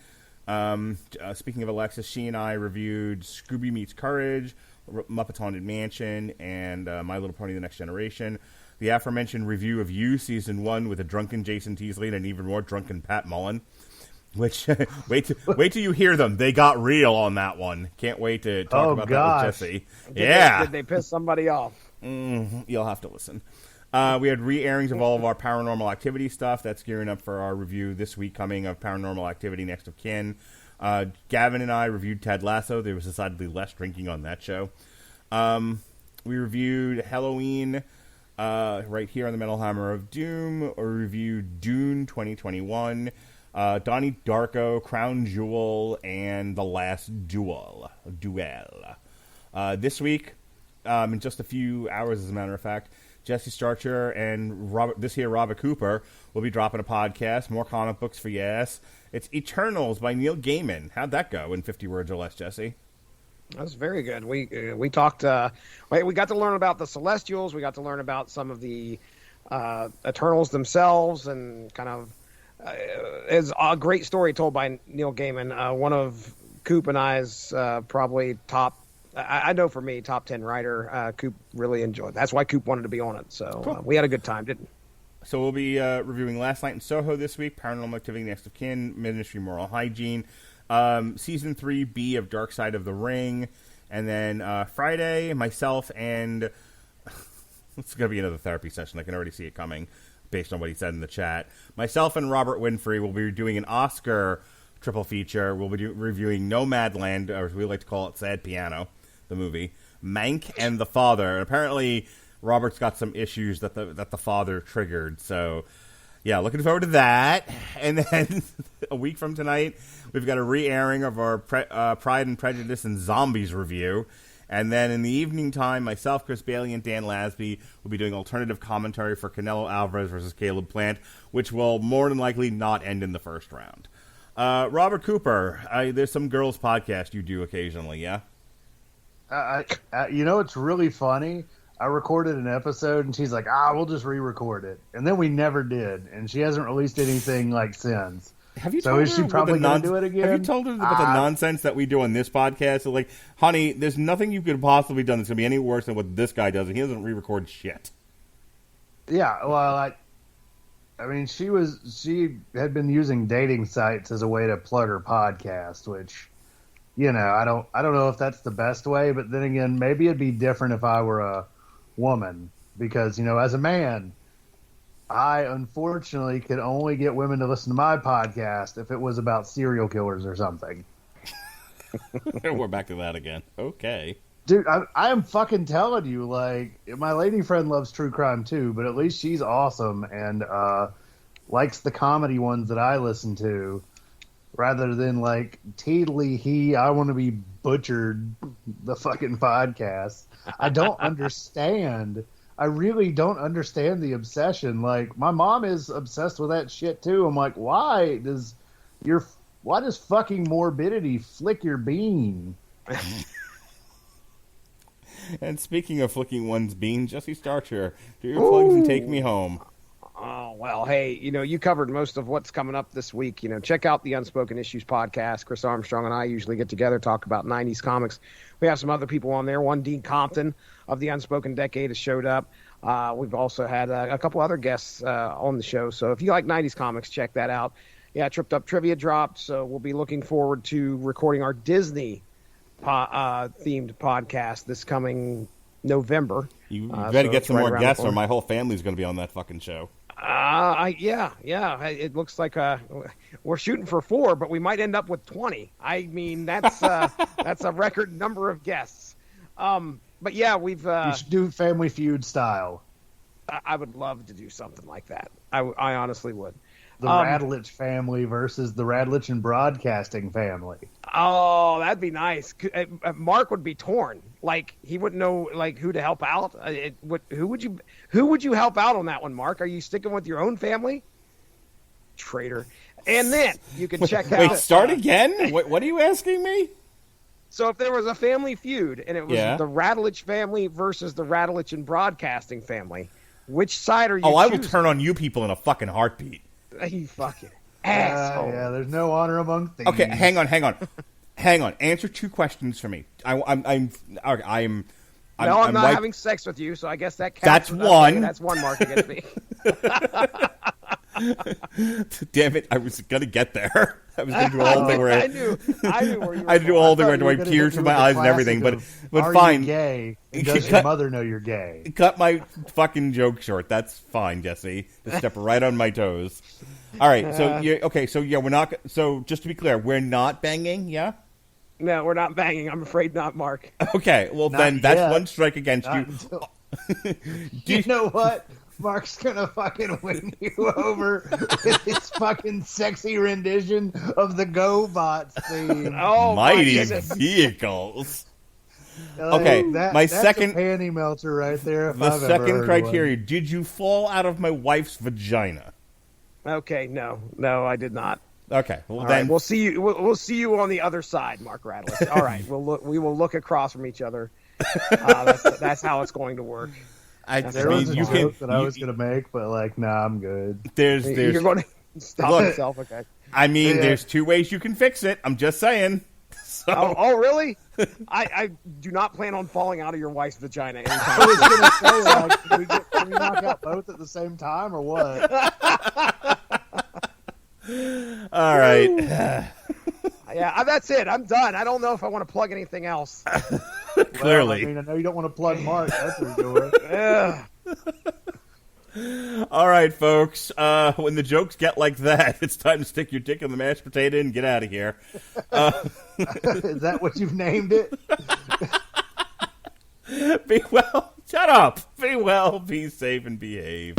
Speaking of Alexis, she and I reviewed Scooby Meets Courage, Muppets Haunted Mansion, and My Little Pony: The Next Generation. The aforementioned review of You Season 1 with a drunken Jason Teasley and an even more drunken Pat Mullen. Which, wait till you hear them. They got real on that one. Can't wait to talk about that with Jesse. Did they piss somebody off? You'll have to listen. We had re-airings of all of our Paranormal Activity stuff. That's gearing up for our review this week coming of Paranormal Activity Next of Kin. Gavin and I reviewed Ted Lasso. There was decidedly less drinking on that show. We reviewed Halloween right here on the Metal Hammer of Doom. We reviewed Dune 2021. Donnie Darko, Crown Jewel, and The Last Duel. This week, in just a few hours, as a matter of fact, Jesse Starcher and Robert Cooper will be dropping a podcast. More comic books for your ass. It's Eternals by Neil Gaiman. How'd that go in 50 words or less, Jesse? That was very good. We talked. We got to learn about the Celestials. We got to learn about some of the Eternals themselves, and kind of it's a great story told by Neil Gaiman. One of Coop and I's probably top. I know for me, top 10 writer. Coop really enjoyed. That's why Coop wanted to be on it. So cool. We had a good time, didn't we? So we'll be reviewing Last Night in Soho this week, Paranormal Activity Next of Kin, Ministry Moral Hygiene, Season 3B of Dark Side of the Ring, and then Friday, myself and... it's going to be another therapy session. I can already see it coming based on what he said in the chat. Myself and Robert Winfrey will be doing an Oscar triple feature. We'll be reviewing Nomadland, or as we like to call it, Sad Piano, the movie, Mank, and The Father. And apparently Robert's got some issues that the father triggered. So, yeah, looking forward to that. And then a week from tonight, we've got a re-airing of our Pride and Prejudice and Zombies review. And then in the evening time, myself, Chris Bailey, and Dan Lasby will be doing alternative commentary for Canelo Alvarez versus Caleb Plant, which will more than likely not end in the first round. Robert Cooper, there's some girls' podcast you do occasionally, yeah? You know, it's really funny. I recorded an episode, and she's like, we'll just re-record it. And then we never did, and she hasn't released anything like since. Have you so told is she probably going to do it again? Have you told her about the nonsense that we do on this podcast? So, like, honey, there's nothing you could have possibly done that's going to be any worse than what this guy does, and he doesn't re-record shit. Yeah, well, I mean, she had been using dating sites as a way to plug her podcast, which, you know, I don't know if that's the best way, but then again, maybe it'd be different if I were a woman, because, you know, as a man, I unfortunately could only get women to listen to my podcast if it was about serial killers or something. We're back to that again. Okay. Dude, I am fucking telling you, like, my lady friend loves true crime too, but at least she's awesome. And likes the comedy ones that I listen to, rather than like Teedly I want to be butchered the fucking podcast. I don't understand. I really don't understand the obsession. Like, my mom is obsessed with that shit too. I'm like, why does fucking morbidity flick your bean? And speaking of flicking one's bean, Jesse Starcher, do your plugs and take me home. Oh, well, hey, you covered most of what's coming up this week. Check out the Unspoken Issues podcast. Chris Armstrong and I usually get together, talk about 90s comics. We have some other people on there. One, Dean Compton of the Unspoken Decade has showed up. We've also had a couple other guests on the show. So if you like 90s comics, check that out. Yeah, Tripped Up Trivia dropped, so we'll be looking forward to recording our Disney themed podcast this coming November. You better get some more guests, or my whole family's going to be on that fucking show. Yeah. It looks like we're shooting for 4, but we might end up with 20. I mean, that's a record number of guests. But yeah, we've you should do Family Feud style. I would love to do something like that. I honestly would. The Radulich family versus the Radulich and Broadcasting family. Oh, that'd be nice. Mark would be torn. Like, he wouldn't know who to help out. Who would you help out on that one, Mark? Are you sticking with your own family? Traitor. And then you can check out. Wait, start again? What are you asking me? So if there was a family feud and it was the Radulich family versus the Radulich and Broadcasting family, which side are you? Oh, I will turn on you people in a fucking heartbeat. You fucking asshole. Yeah, there's no honor among thieves. Okay, hang on. Answer 2 questions for me. I'm not having sex with you, so I guess that counts. That's one. That's one mark against me. Damn it! I was gonna get there. I was gonna do a whole thing where I knew where you were. I do a whole thing where I wipe tears from my eyes and everything. But fine. You gay? And does your mother know you're gay? Cut my fucking joke short. That's fine, Jesse. Just step right on my toes. All right. So we're not. So just to be clear, we're not banging. Yeah. No, we're not banging. I'm afraid not, Mark. Okay. Well, then that's one strike against you. You know what? Mark's gonna fucking win you over with his fucking sexy rendition of the GoBots theme. Oh, Mighty Vehicles. Okay, that's a panty melter right there. The second criteria: did you fall out of my wife's vagina? Okay, no, I did not. Okay, well All then right, we'll see you. We'll see you on the other side, Mark Radulich. All right, we will look across from each other. That's how it's going to work. There was a joke that I was going to make, but I'm good. You're going to stop yourself, okay? I mean, there's 2 ways you can fix it. I'm just saying. So. Oh, really? I do not plan on falling out of your wife's vagina anytime. I was going to say, can we knock out both at the same time, or what? All right. Yeah, that's it. I'm done. I don't know if I want to plug anything else. Clearly. I know you don't want to plug Mark. That's what you're doing. Yeah. All right, folks. When the jokes get like that, it's time to stick your dick in the mashed potato and get out of here. Is that what you've named it? Be well. Shut up. Be well, be safe, and behave.